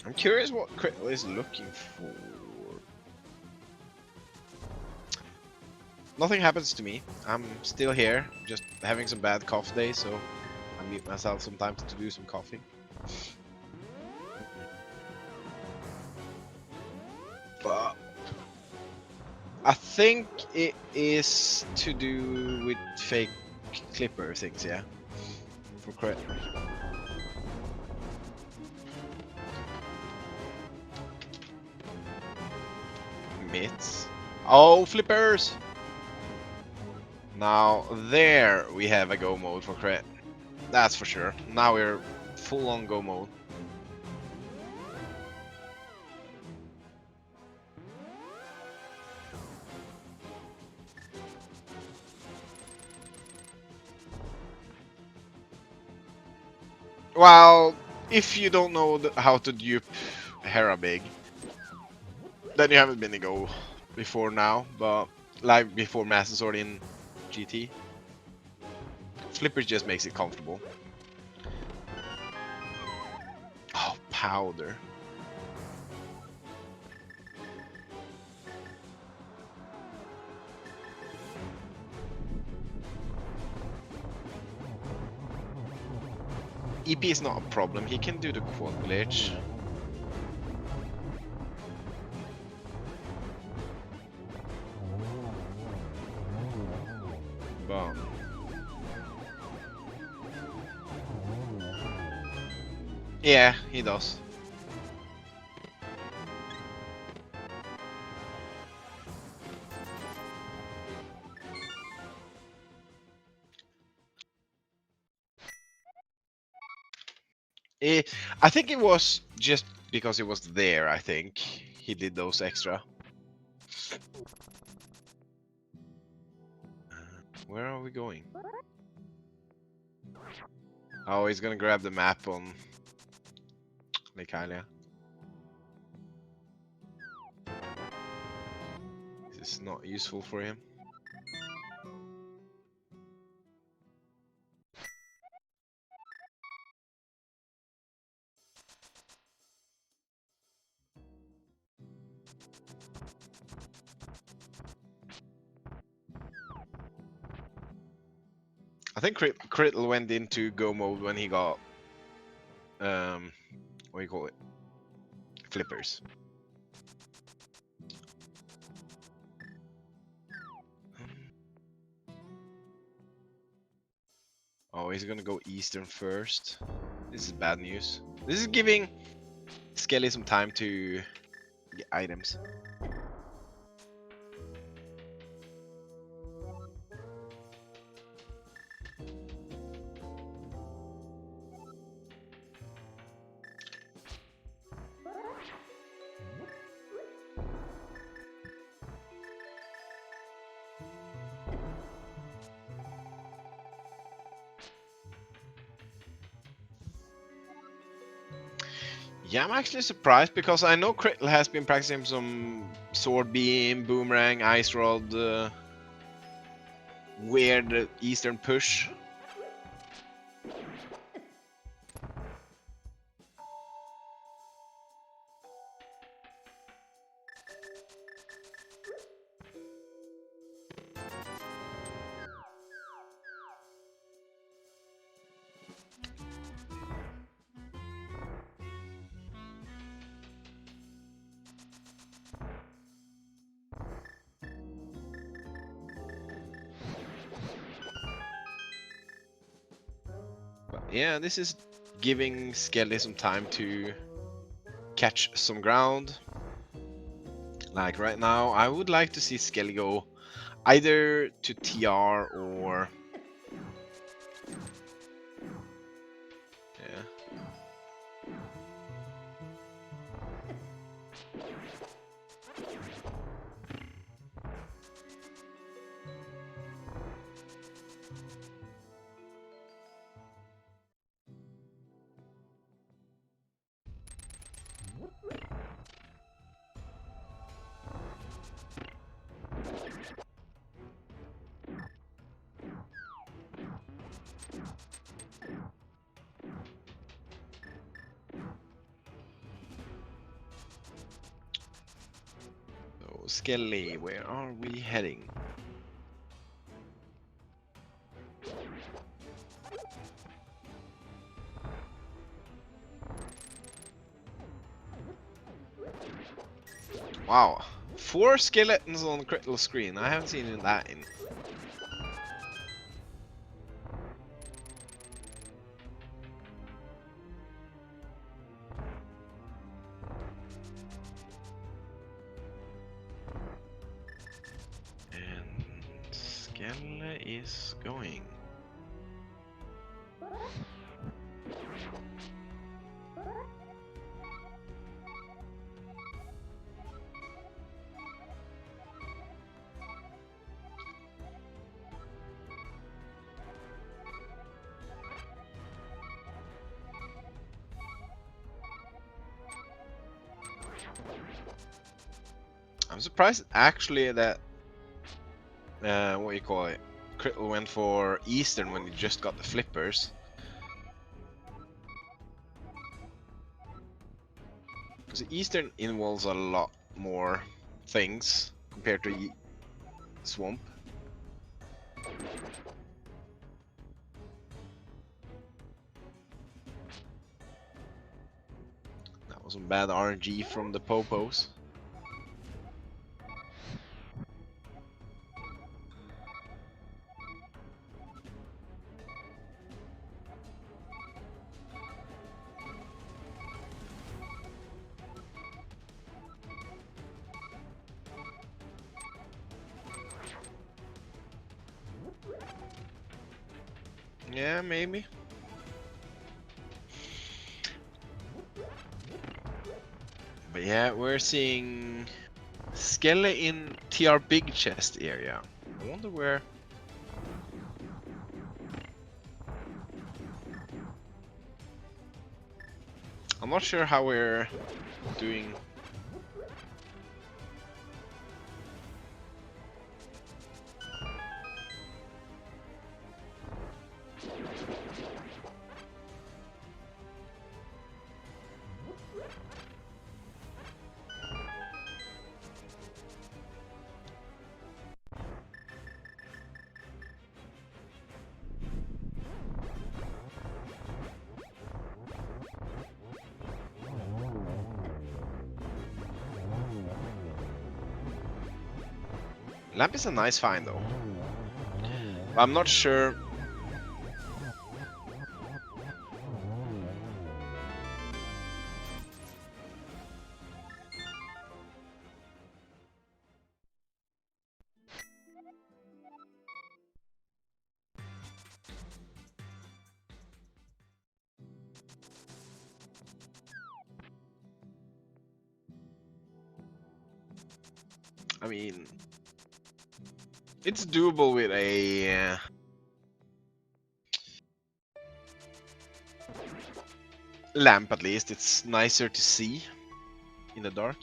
I'm curious what krithel is looking for. Nothing happens to me. I'm still here, just having some bad cough days, so I mute myself sometimes to do some coughing. But I think it is to do with fake clipper things, yeah? For crit. Mitts. Oh, flippers! Now there we have a go mode for crit. That's for sure. Now we're full on go mode. Well, if you don't know how to dupe Hera big, then you haven't been a go before now, but like before Master Sword in GT. Flippers just makes it comfortable. Oh, powder. EP is not a problem, he can do the quad glitch. Bomb. Yeah, he does. I think it was just because it was there, I think. He did those extra. Where are we going? Oh, he's gonna grab the map on Lake Hylia. This is not useful for him. think krithel went into go mode when he got what do you call it? Flippers. Oh, he's gonna go eastern first. This is bad news. This is giving Skele some time to get items. Yeah, I'm actually surprised because I know krithel has been practicing some sword beam, boomerang, ice rod, weird eastern push. But yeah, this is giving Skele some time to catch some ground. Like right now, I would like to see Skele go either to TR or yeah. So Skele, where are we heading? Wow, 4 skeletons on the krithel screen. I haven't seen that in. And Skele is going. I'm surprised actually that what do you call it? krithel went for Eastern when he just got the flippers. Because Eastern involves a lot more things compared to Swamp. That was some bad RNG from the Popos. Yeah, maybe. But yeah, we're seeing Skele in TR Big Chest area. I wonder where. I'm not sure how we're doing. Lamp is a nice find though. But I'm not sure. I mean, it's doable with a lamp at least. It's nicer to see in the dark.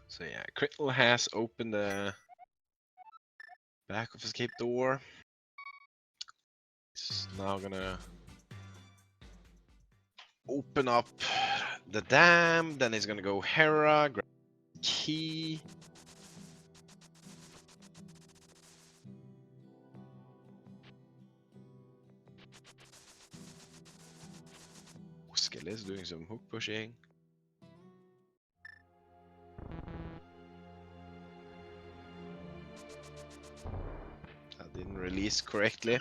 So yeah, krithel has opened the back of escape door. It's now gonna open up the dam, then he's gonna go Hera, grab the key. Skele is doing some hook pushing. That didn't release correctly.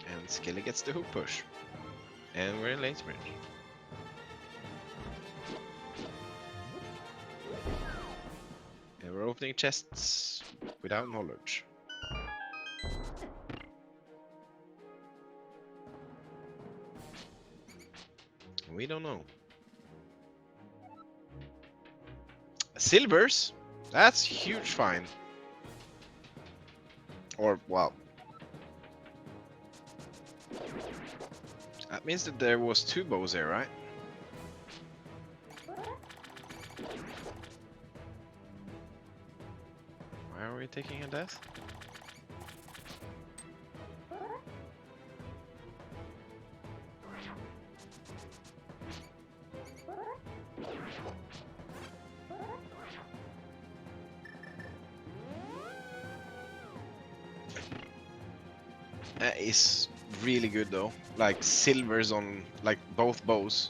And Skele gets the hook push. And we're in late sprint. And we're opening chests without knowledge. We don't know. Silvers? That's huge find. Or, well. That means that there was 2 bows there, right? Why are we taking a death? That is really good though. Like silvers on like both bows.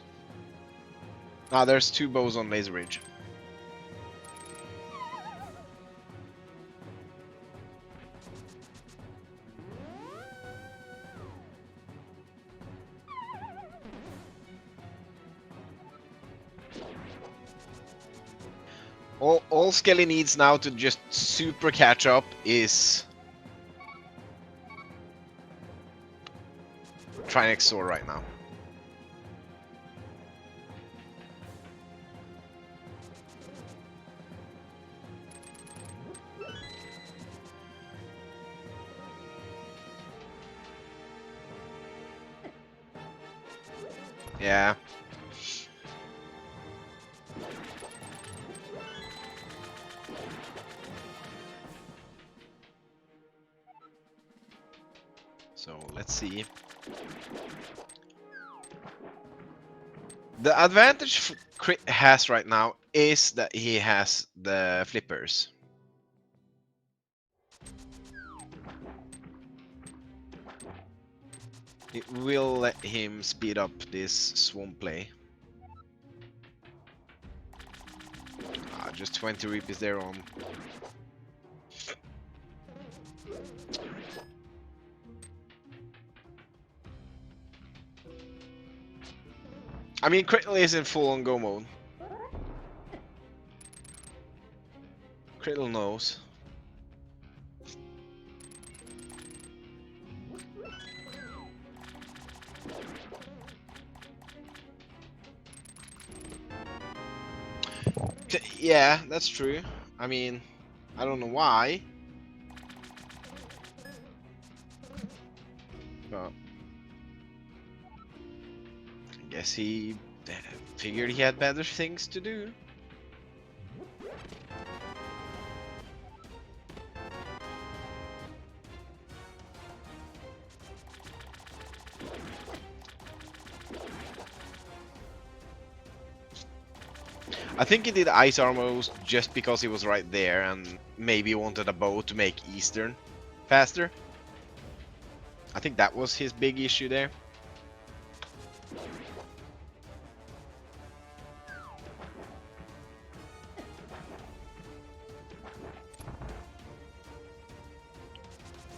Ah, there's 2 bows on laser ridge. All Skele needs now to just super catch up is Trinex Sword right now. Yeah. So let's see. The advantage Crit has right now is that he has the flippers. It will let him speed up this swamp play. Just 20 reapers there on. I mean, krithel is in full on go mode. Krithel knows. Yeah, that's true. I mean, I don't know why. But I guess he figured he had better things to do. I think he did ice armor just because he was right there and maybe wanted a bow to make Eastern faster. I think that was his big issue there.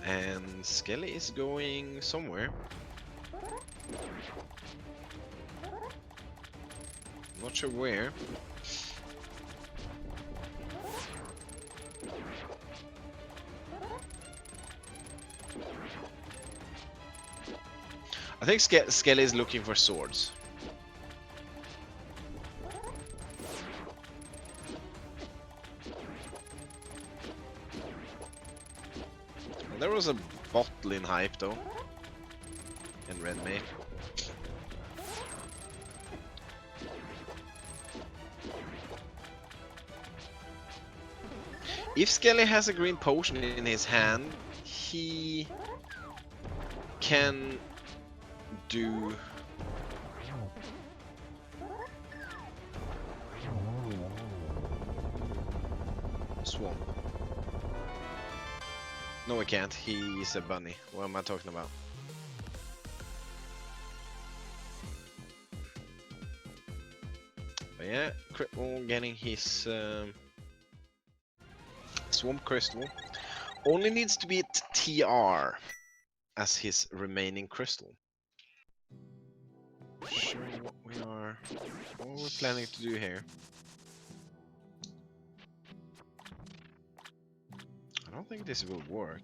And Skele is going somewhere. Not sure where. I think Skele is looking for swords. Well, there was a bottle in hype though. In red mate. If Skele has a green potion in his hand, he can do swamp. No, he can't. He's a bunny. What am I talking about? But yeah, krithel getting his swamp crystal. Only needs to beat TR as his remaining crystal. Show what we're planning to do here. I don't think this will work.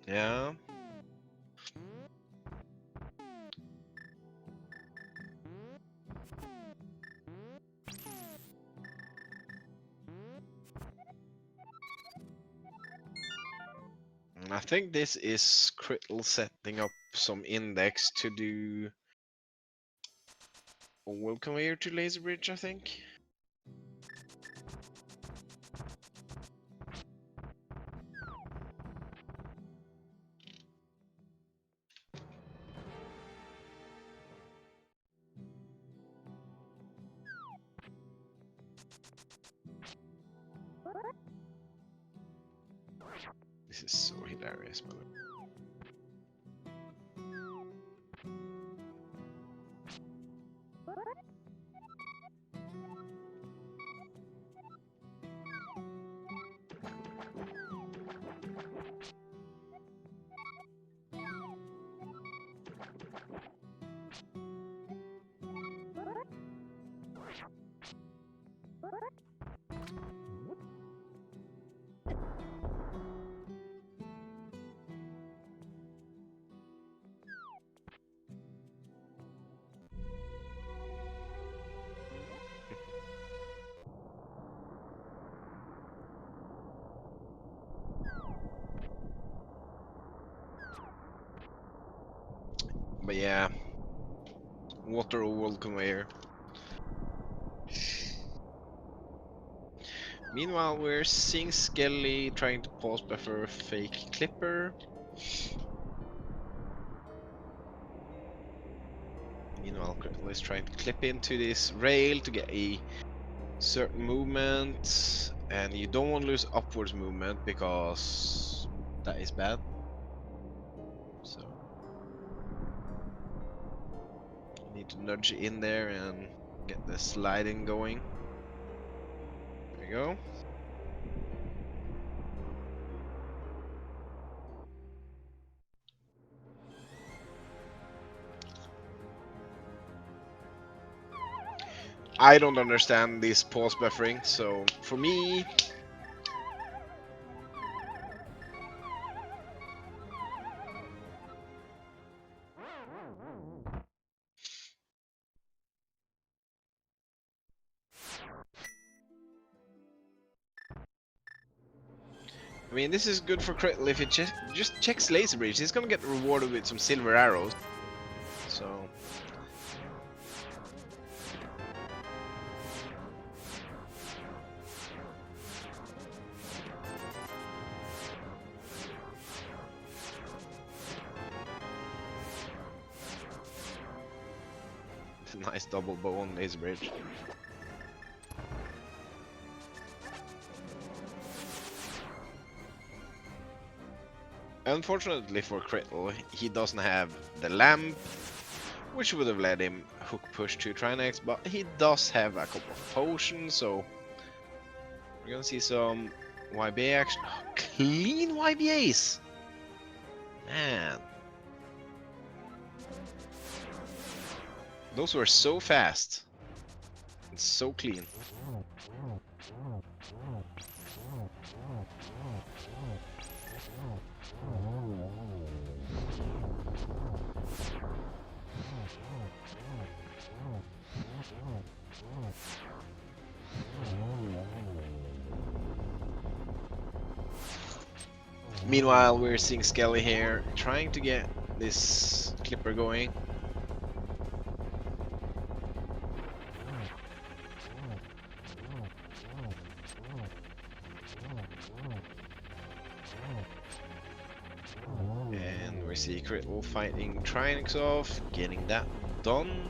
Yeah. And I think this is krithel setting up some index to do oil conveyor to laser bridge, I think. This is so hilarious, man. But yeah, water oil conveyor. Meanwhile, we're seeing Skele trying to pause buffer a fake clipper. Meanwhile, krithel is trying to clip into this rail to get a certain movement, and you don't want to lose upwards movement because that is bad. So you need to nudge in there and get the sliding going. There we go. I don't understand this pause buffering, so for me, I mean, this is good for krithel if it just checks laser bridge. He's gonna get rewarded with some silver arrows. So nice double bow on laser bridge. Unfortunately for krithel, he doesn't have the lamp, which would have let him hook push to Trinex, but he does have a couple of potions, so we're gonna see some YBA action. Oh, clean YBAs! Man. Those were so fast. And so clean. Meanwhile, we're seeing Skele here trying to get this clipper going. And we see krithel fighting Trinex off, getting that done.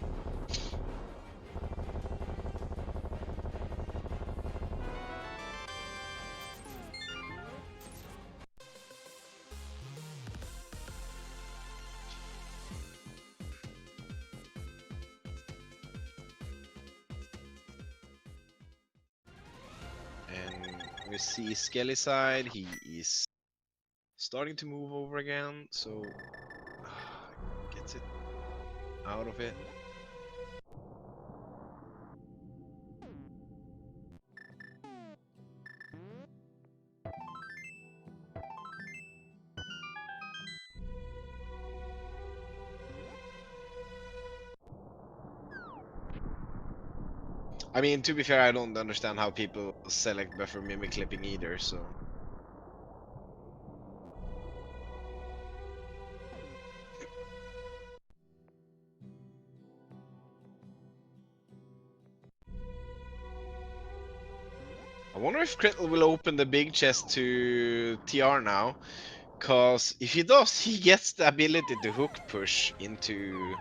And we see Skele side, he is starting to move over again, so gets it out of it. I mean, to be fair, I don't understand how people select buffer mimic clipping either, so. I wonder if krithel will open the big chest to TR now, cause if he does, he gets the ability to hook push into.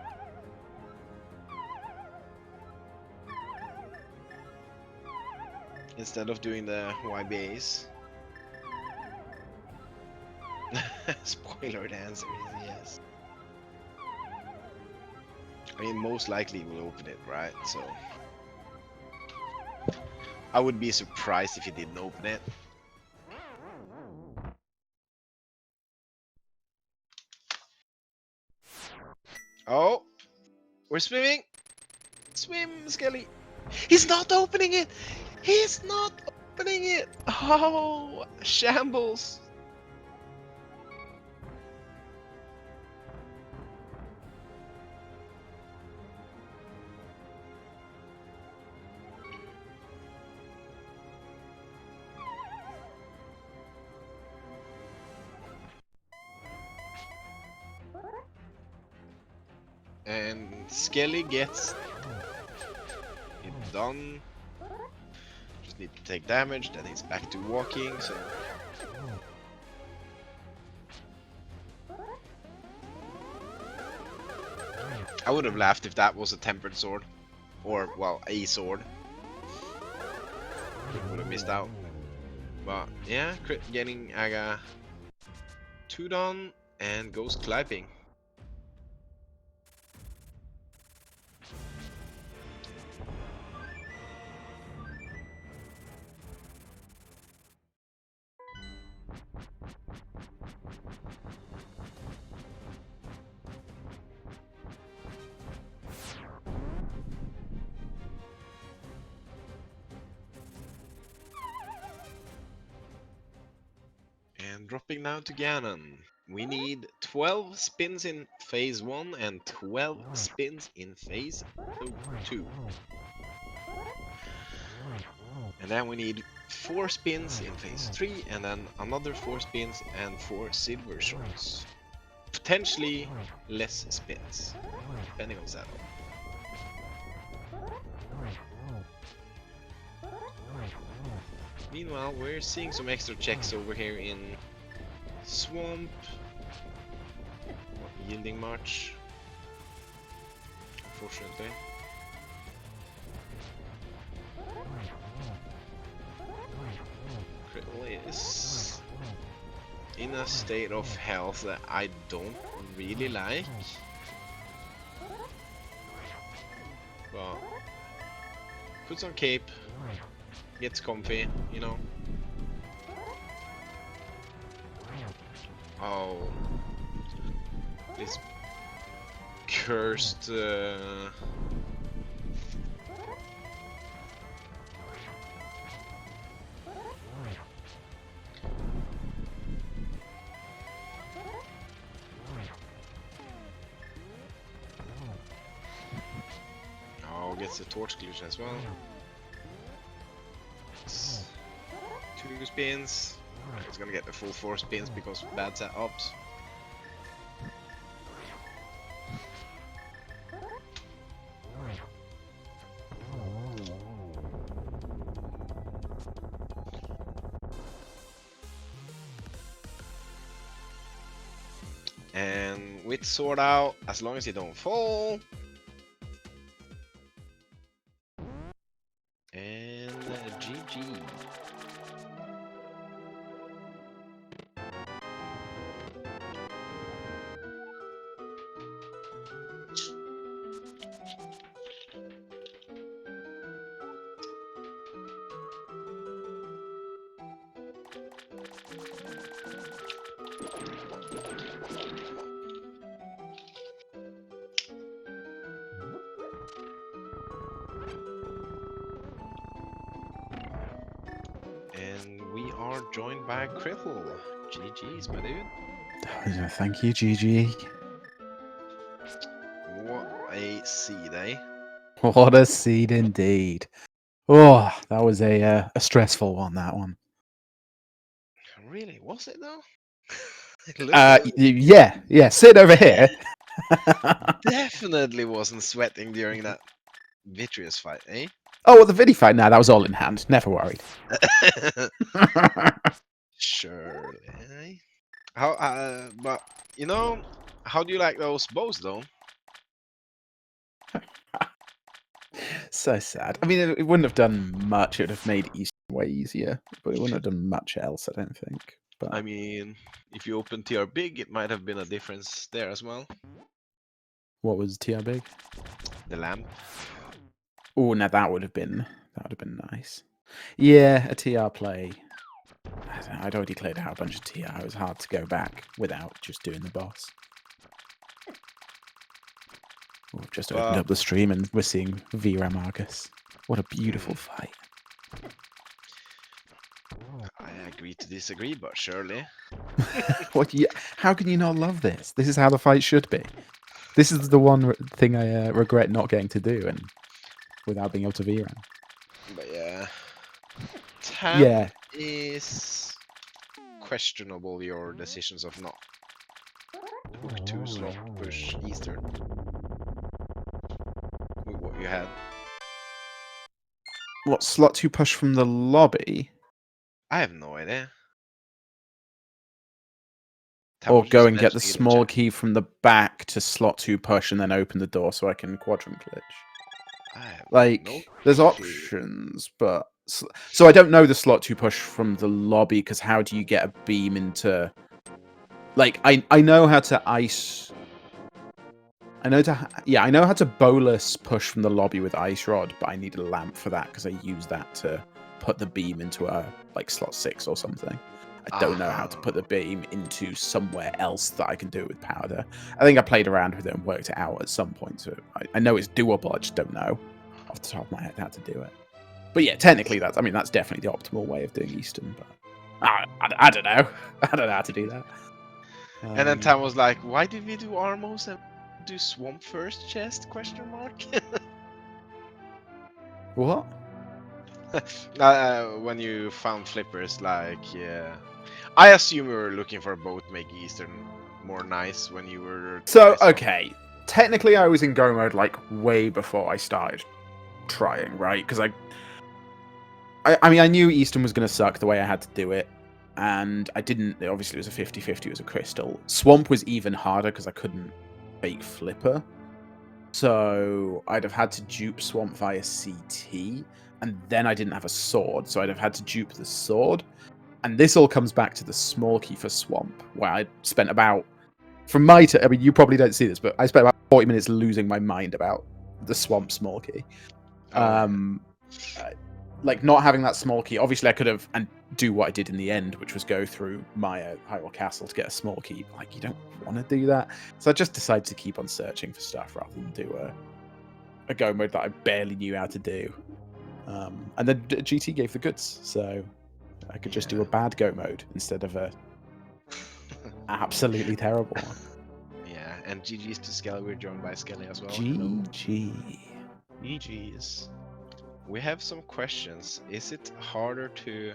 Instead of doing the YBAs. Spoiler, the answer is yes. I mean, most likely we'll open it, right? So I would be surprised if he didn't open it. Oh, we're swimming. Swim, Skele. He's not opening it. He's not opening it. Oh, shambles. And Skele gets it done. Just need to take damage, then he's back to walking, so... I would have laughed if that was a tempered sword. Or, well, a sword. Would have missed out. But, yeah, crit getting Aga 2 done and goes clipping. And dropping now to Ganon. We need 12 spins in phase 1 and 12 spins in phase 2. And then we need 4 spins in phase 3 and then another 4 spins and 4 silver shards. Potentially less spins, depending on setup. Meanwhile, we're seeing some extra checks over here in Swamp. Not yielding much, unfortunately. Krithel is in a state of health that I don't really like. But puts on cape, gets comfy, you know. Oh, this cursed oh, gets the torch glitch as well. 2 spins. He's gonna get the full 4 spins because bad setups. And with sword out, as long as you don't fall. And GG. And we are joined by krithel. GG's, my dude. Thank you, GG. What a seed, eh? What a seed indeed. Oh, that was a stressful one, that one. Really? Was it though? Look at it. Yeah, sit over here. Definitely wasn't sweating during that vitreous fight, eh? Oh, well, the Vidi fight, now that was all in hand. Never worried. Surely. Eh? How? But you know, how do you like those bows, though? So sad. I mean, it wouldn't have done much. It would have made it way easier, but it wouldn't have done much else, I don't think. But I mean, if you open TR big, it might have been a difference there as well. what was TR big? The lamp. Oh, now that would have been nice. Yeah, a TR play. I'd already cleared out a bunch of TR. It was hard to go back without just doing the boss. We've just opened up the stream and we're seeing VRAM Argus. What a beautiful fight. I agree to disagree, but surely. How can you not love this? This is how the fight should be. This is the one thing I regret not getting to do, and without being able to VRAM. But yeah. Tam Yeah. is questionable, your decisions of not hook 2 slot push Eastern with what you had. What, slot 2 push from the lobby? I have no idea. Tam Or was go just and get the mentioning in small chat. key from the back to slot 2 push and then open the door so I can quadrant glitch? I have Like, no there's clue. options, but... So I don't know the slot 2 push from the lobby, because how do you get a beam into... Like, I know how to ice... I know how to bolus push from the lobby with ice rod, but I need a lamp for that, because I use that to put the beam into a, like, slot 6 or something. I don't know how to put the beam into somewhere else that I can do it with powder. I think I played around with it and worked it out at some point, so I know it's doable, I just don't know off the top of my head how to do it. But yeah, technically that's definitely the optimal way of doing Eastern, but I don't know. I don't know how to do that. And then Tam was like, "Why did we do Armos and do Swamp first chest?" Question mark. What? When you found flippers, like, yeah, I assume you were looking for a boat to make Eastern more nice when you were. So, okay. Technically, I was in go mode, like, way before I started trying, right? Because I mean, I knew Eastern was going to suck the way I had to do it. And I didn't... Obviously, it was a 50-50. It was a crystal. Swamp was even harder because I couldn't fake flipper. So, I'd have had to dupe Swamp via CT. And then I didn't have a sword. So, I'd have had to dupe the sword. And this all comes back to the small key for Swamp, where I spent about... From my... I mean, you probably don't see this, but I spent about 40 minutes losing my mind about the Swamp small key. Like, not having that small key, obviously I could have and do what I did in the end, which was go through Maya Hyrule Castle to get a small key. Like, you don't want to do that. So I just decided to keep on searching for stuff rather than do a go mode that I barely knew how to do. And then GT gave the goods, so I could just do a bad go mode instead of a absolutely terrible one. Yeah, and GG's to Skele. We're joined by Skele as well. GG. GG's. We have some questions. Is it harder to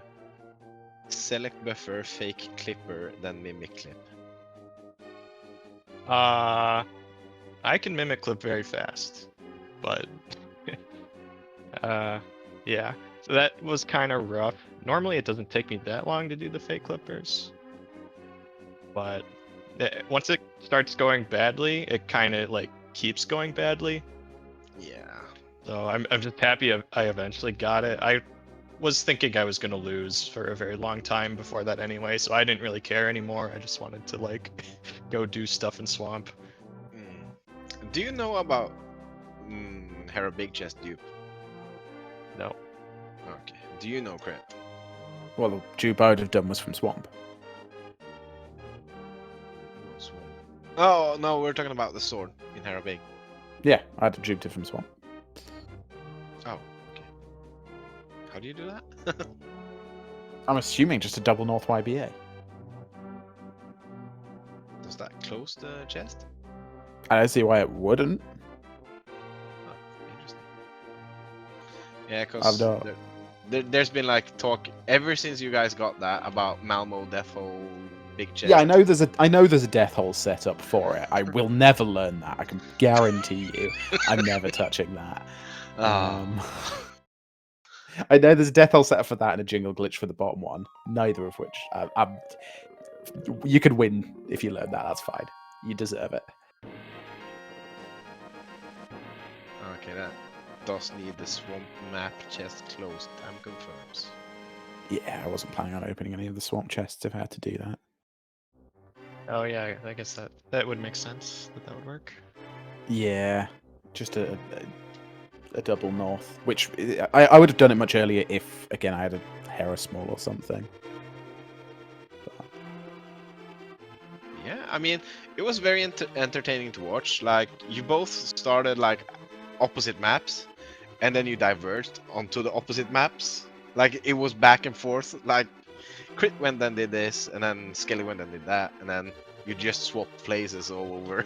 select buffer fake clipper than mimic clip? I can mimic clip very fast, but yeah. So that was kind of rough. Normally, it doesn't take me that long to do the fake clippers, but once it starts going badly, it kind of like keeps going badly. Yeah. So I'm just happy I eventually got it. I was thinking I was gonna lose for a very long time before that anyway, so I didn't really care anymore. I just wanted to like go do stuff in Swamp. Do you know about Hera Big Chest dupe? No. Okay. Do you know Crit? Well, the dupe I would have done was from Swamp. Swamp. Oh no, we're talking about the sword in Hera Big. Yeah, I'd have duped it from Swamp. Oh, okay. How do you do that? I'm assuming just a double North YBA. Does that close the chest? I don't see why it wouldn't. Oh, interesting. Yeah, because there's been like talk ever since you guys got that about Malmo Death Hole Big Chest. Yeah, I know there's a death hole set up for it. I will never learn that. I can guarantee you. I'm never touching that. I know there's a death hole set up for that and a jingle glitch for the bottom one. Neither of which you could win if you learn that. That's fine. You deserve it. Okay, that does need the swamp map chest closed. Time confirms. Yeah, I wasn't planning on opening any of the swamp chests if I had to do that. Oh yeah, I guess that would make sense. That would work. Yeah, just a double north, which I would have done it much earlier if, again, I had a Hera small or something. But... Yeah, I mean, it was very entertaining to watch. Like, you both started like opposite maps, and then you diverged onto the opposite maps. Like, it was back and forth. Like, Crit went and did this, and then Skele went and did that, and then you just swapped places all over.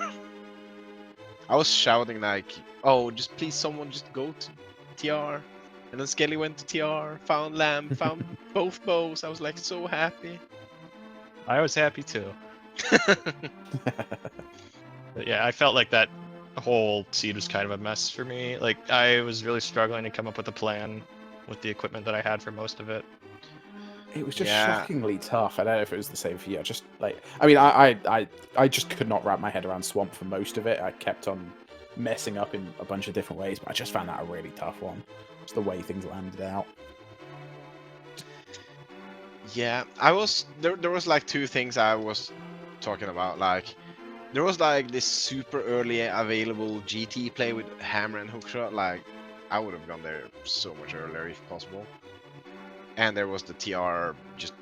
I was shouting like, "Oh, just please, someone just go to TR." And then Skele went to TR, found lamp, found both bows. I was like so happy. I was happy too. But yeah, I felt like that whole seed was kind of a mess for me. Like, I was really struggling to come up with a plan with the equipment that I had for most of it. It was just Yeah. shockingly tough. I don't know if it was the same for you. Just like, I mean, I just could not wrap my head around Swamp for most of it. I kept on messing up in a bunch of different ways, but I just found that a really tough one. Just the way things landed out. Yeah, I was there was like two things I was talking about. Like there was like this super early available GT play with hammer and hookshot. Like I would have gone there so much earlier if possible. And there was the TR just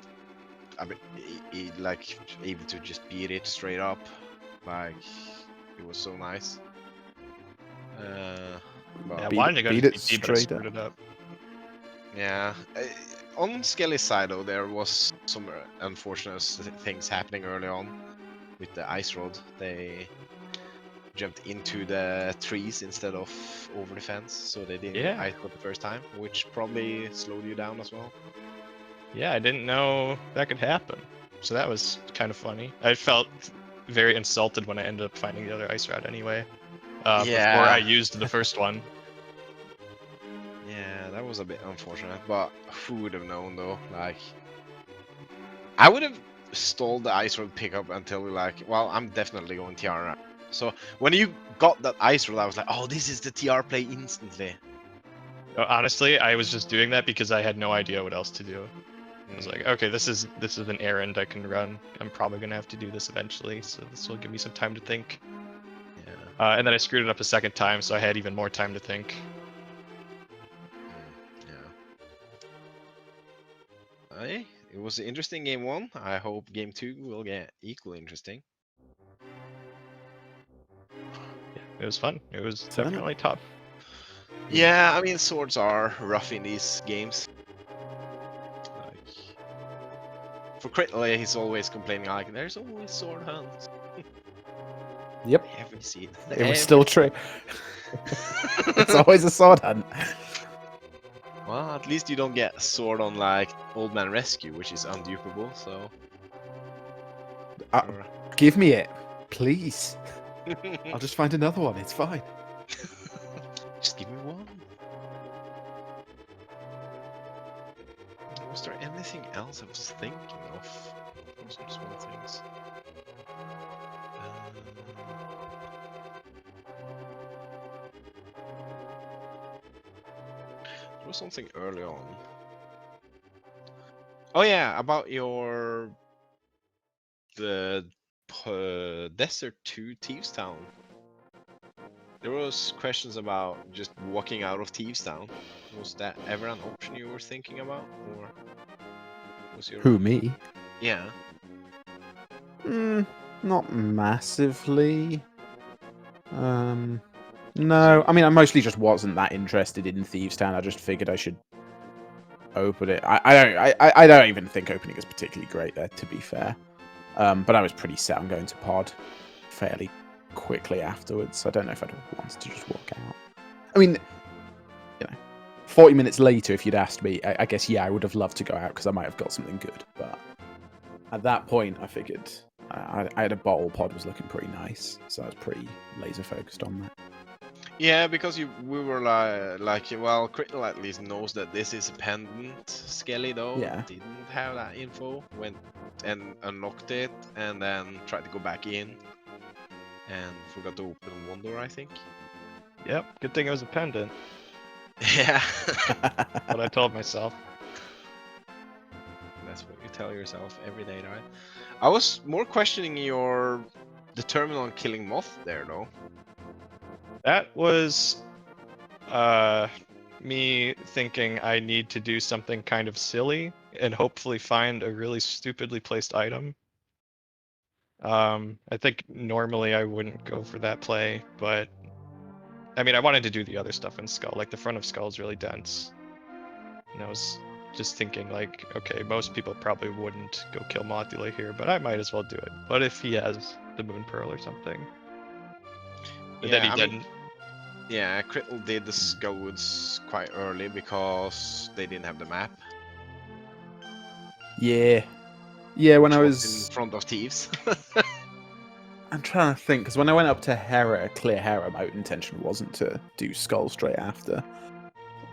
I mean like able to just beat it straight up. Like it was so nice. But Yeah, I Beat wanted to go beat to it GT, but I straight screwed it up. yeah, on Skele's side though, there was some unfortunate things happening early on with the ice rod. They jumped into the trees instead of over the fence, so they didn't Yeah. ice rod the first time, which probably slowed you down as well. Yeah, I didn't know that could happen. So that was kind of funny. I felt very insulted when I ended up finding the other ice route anyway. Before Yeah. I used the first one. Yeah, that was a bit unfortunate, but who would have known though? Like, I would have stalled the ice rod pickup until like, well, I'm definitely going TR. So when you got that ice rod, I was like, oh, this is the TR play instantly. Honestly, I was just doing that because I had no idea what else to do. I was like, okay, this is an errand I can run. I'm probably gonna have to do this eventually, so this will give me some time to think. Yeah. And then I screwed it up a second time, so I had even more time to think. Yeah. Hey, it was an interesting game 1. I hope game 2 will get equally interesting. Yeah, it was fun. It was Certainly. definitely tough. Yeah, I mean swords are rough in these games. Like, for krithel, he's always complaining like, "There's always sword hunts." Yep, Every scene. it was still true. It's always a sword hunt. Well, at least you don't get a sword on like Old Man Rescue, which is undupable. So. Give me it, please. I'll just find another one. It's fine. Just give me one. Was there anything else I was thinking of? Some small things. There was something early on. Oh yeah, about the Desert to Thieves Town. There was questions about just walking out of Thieves Town. Was that ever an option you were thinking about, or was your Who, me? Yeah. Not massively. No, I mean, I mostly just wasn't that interested in Thieves Town. I just figured I should open it. I don't even think opening is particularly great there, to be fair. But I was pretty set on going to pod fairly quickly afterwards. So I don't know if I'd wanted to just walk out. I mean, 40 minutes later, if you'd asked me, I guess, yeah, I would have loved to go out because I might have got something good. But at that point, I figured I had a bottle. Pod was looking pretty nice, so I was pretty laser focused on that. Yeah, because we were like, well, krithel at least knows that this is a pendant. Skele though didn't have that info. Went and unlocked it, and then tried to go back in, and forgot to open one door, I think. Yep, good thing it was a pendant. Yeah. What I told myself. That's what you tell yourself every day, right? I was more questioning your determined on killing moth there, though. That was me thinking I need to do something kind of silly and hopefully find a really stupidly placed item. I think normally I wouldn't go for that play, but I mean, I wanted to do the other stuff in Skull. Like the front of Skull is really dense. And I was just thinking like, okay, most people probably wouldn't go kill Mothula here, but I might as well do it. What if he has the Moon Pearl or something? But then he didn't. Yeah, krithel did the Skullwoods quite early because they didn't have the map. Yeah, when I Which was in front of Thieves. I'm trying to think, because when I went up to Hera, clear Hera, my intention wasn't to do Skull straight after.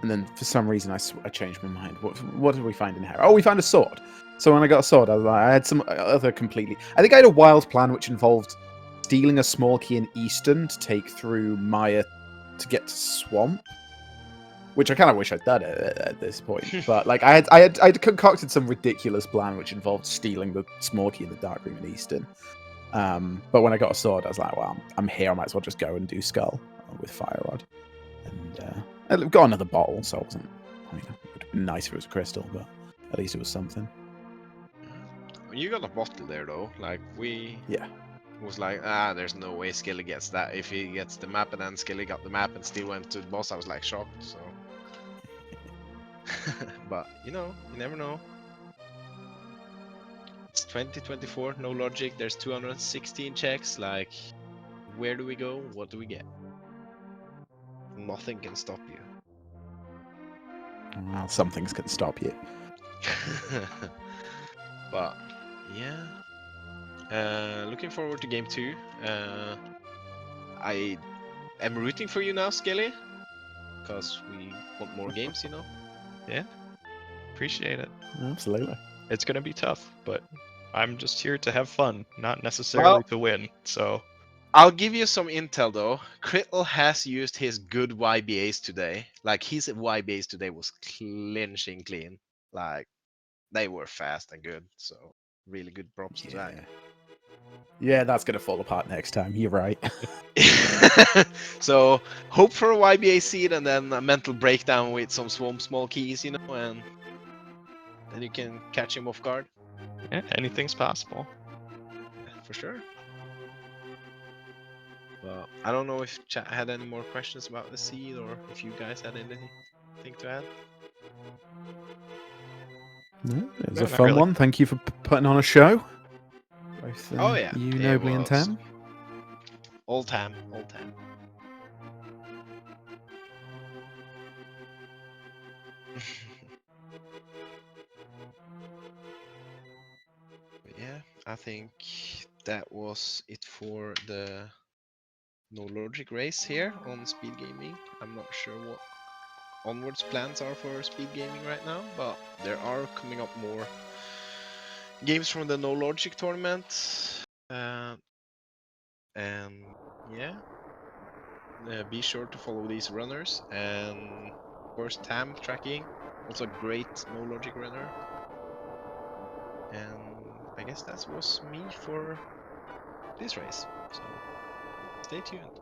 And then for some reason I changed my mind. What did we find in here? Oh, we found a sword. So when I got a sword, I was like, I had some other completely. I think I had a wild plan which involved stealing a small key in Eastern to take through Maya to get to Swamp, which I kind of wish I'd done it at this point. But like I had concocted some ridiculous plan which involved stealing the small key in the Dark Room in Eastern. But when I got a sword, I was like, well, I'm here. I might as well just go and do Skull with Fire Rod. And I've got another bottle, so it wasn't. I mean, it would have been nice if it was a crystal, but at least it was something. You got a bottle there though. Like we Yeah. was like, there's no way Skele gets that. If he gets the map and then Skele got the map and still went to the boss, I was like shocked. So, but you know, you never know. It's 2024, no logic. There's 216 checks. Like, where do we go? What do we get? Nothing can stop you. Well, some things can stop you. But yeah, looking forward to game 2. I am rooting for you now, Skele, because we want more games, you know. Yeah, appreciate it. Absolutely. It's gonna be tough, but I'm just here to have fun, not necessarily to win. So I'll give you some intel though. Krithel has used his good YBAs today. Like his YBAs today was clinching clean. Like they were fast and good. So really good props to that. Yeah, that's gonna fall apart next time. You're right. So hope for a YBA seed and then a mental breakdown with some small keys, you know, and then you can catch him off guard. yeah, anything's possible. For sure. Well, I don't know if chat had any more questions about the seed or if you guys had anything to add. No, it was No, a not fun really. one. Thank you for putting on a show. Both, Oh yeah, you, it Nobly, and was Tem. Old time, old time. But yeah, I think that was it for the No Logic race here on Speed Gaming. I'm not sure what onwards plans are for Speed Gaming right now, but there are coming up more games from the No Logic tournament. And yeah, be sure to follow these runners, and of course Tam tracking, also a great No Logic runner. And I guess that was me for this race, so stay tuned.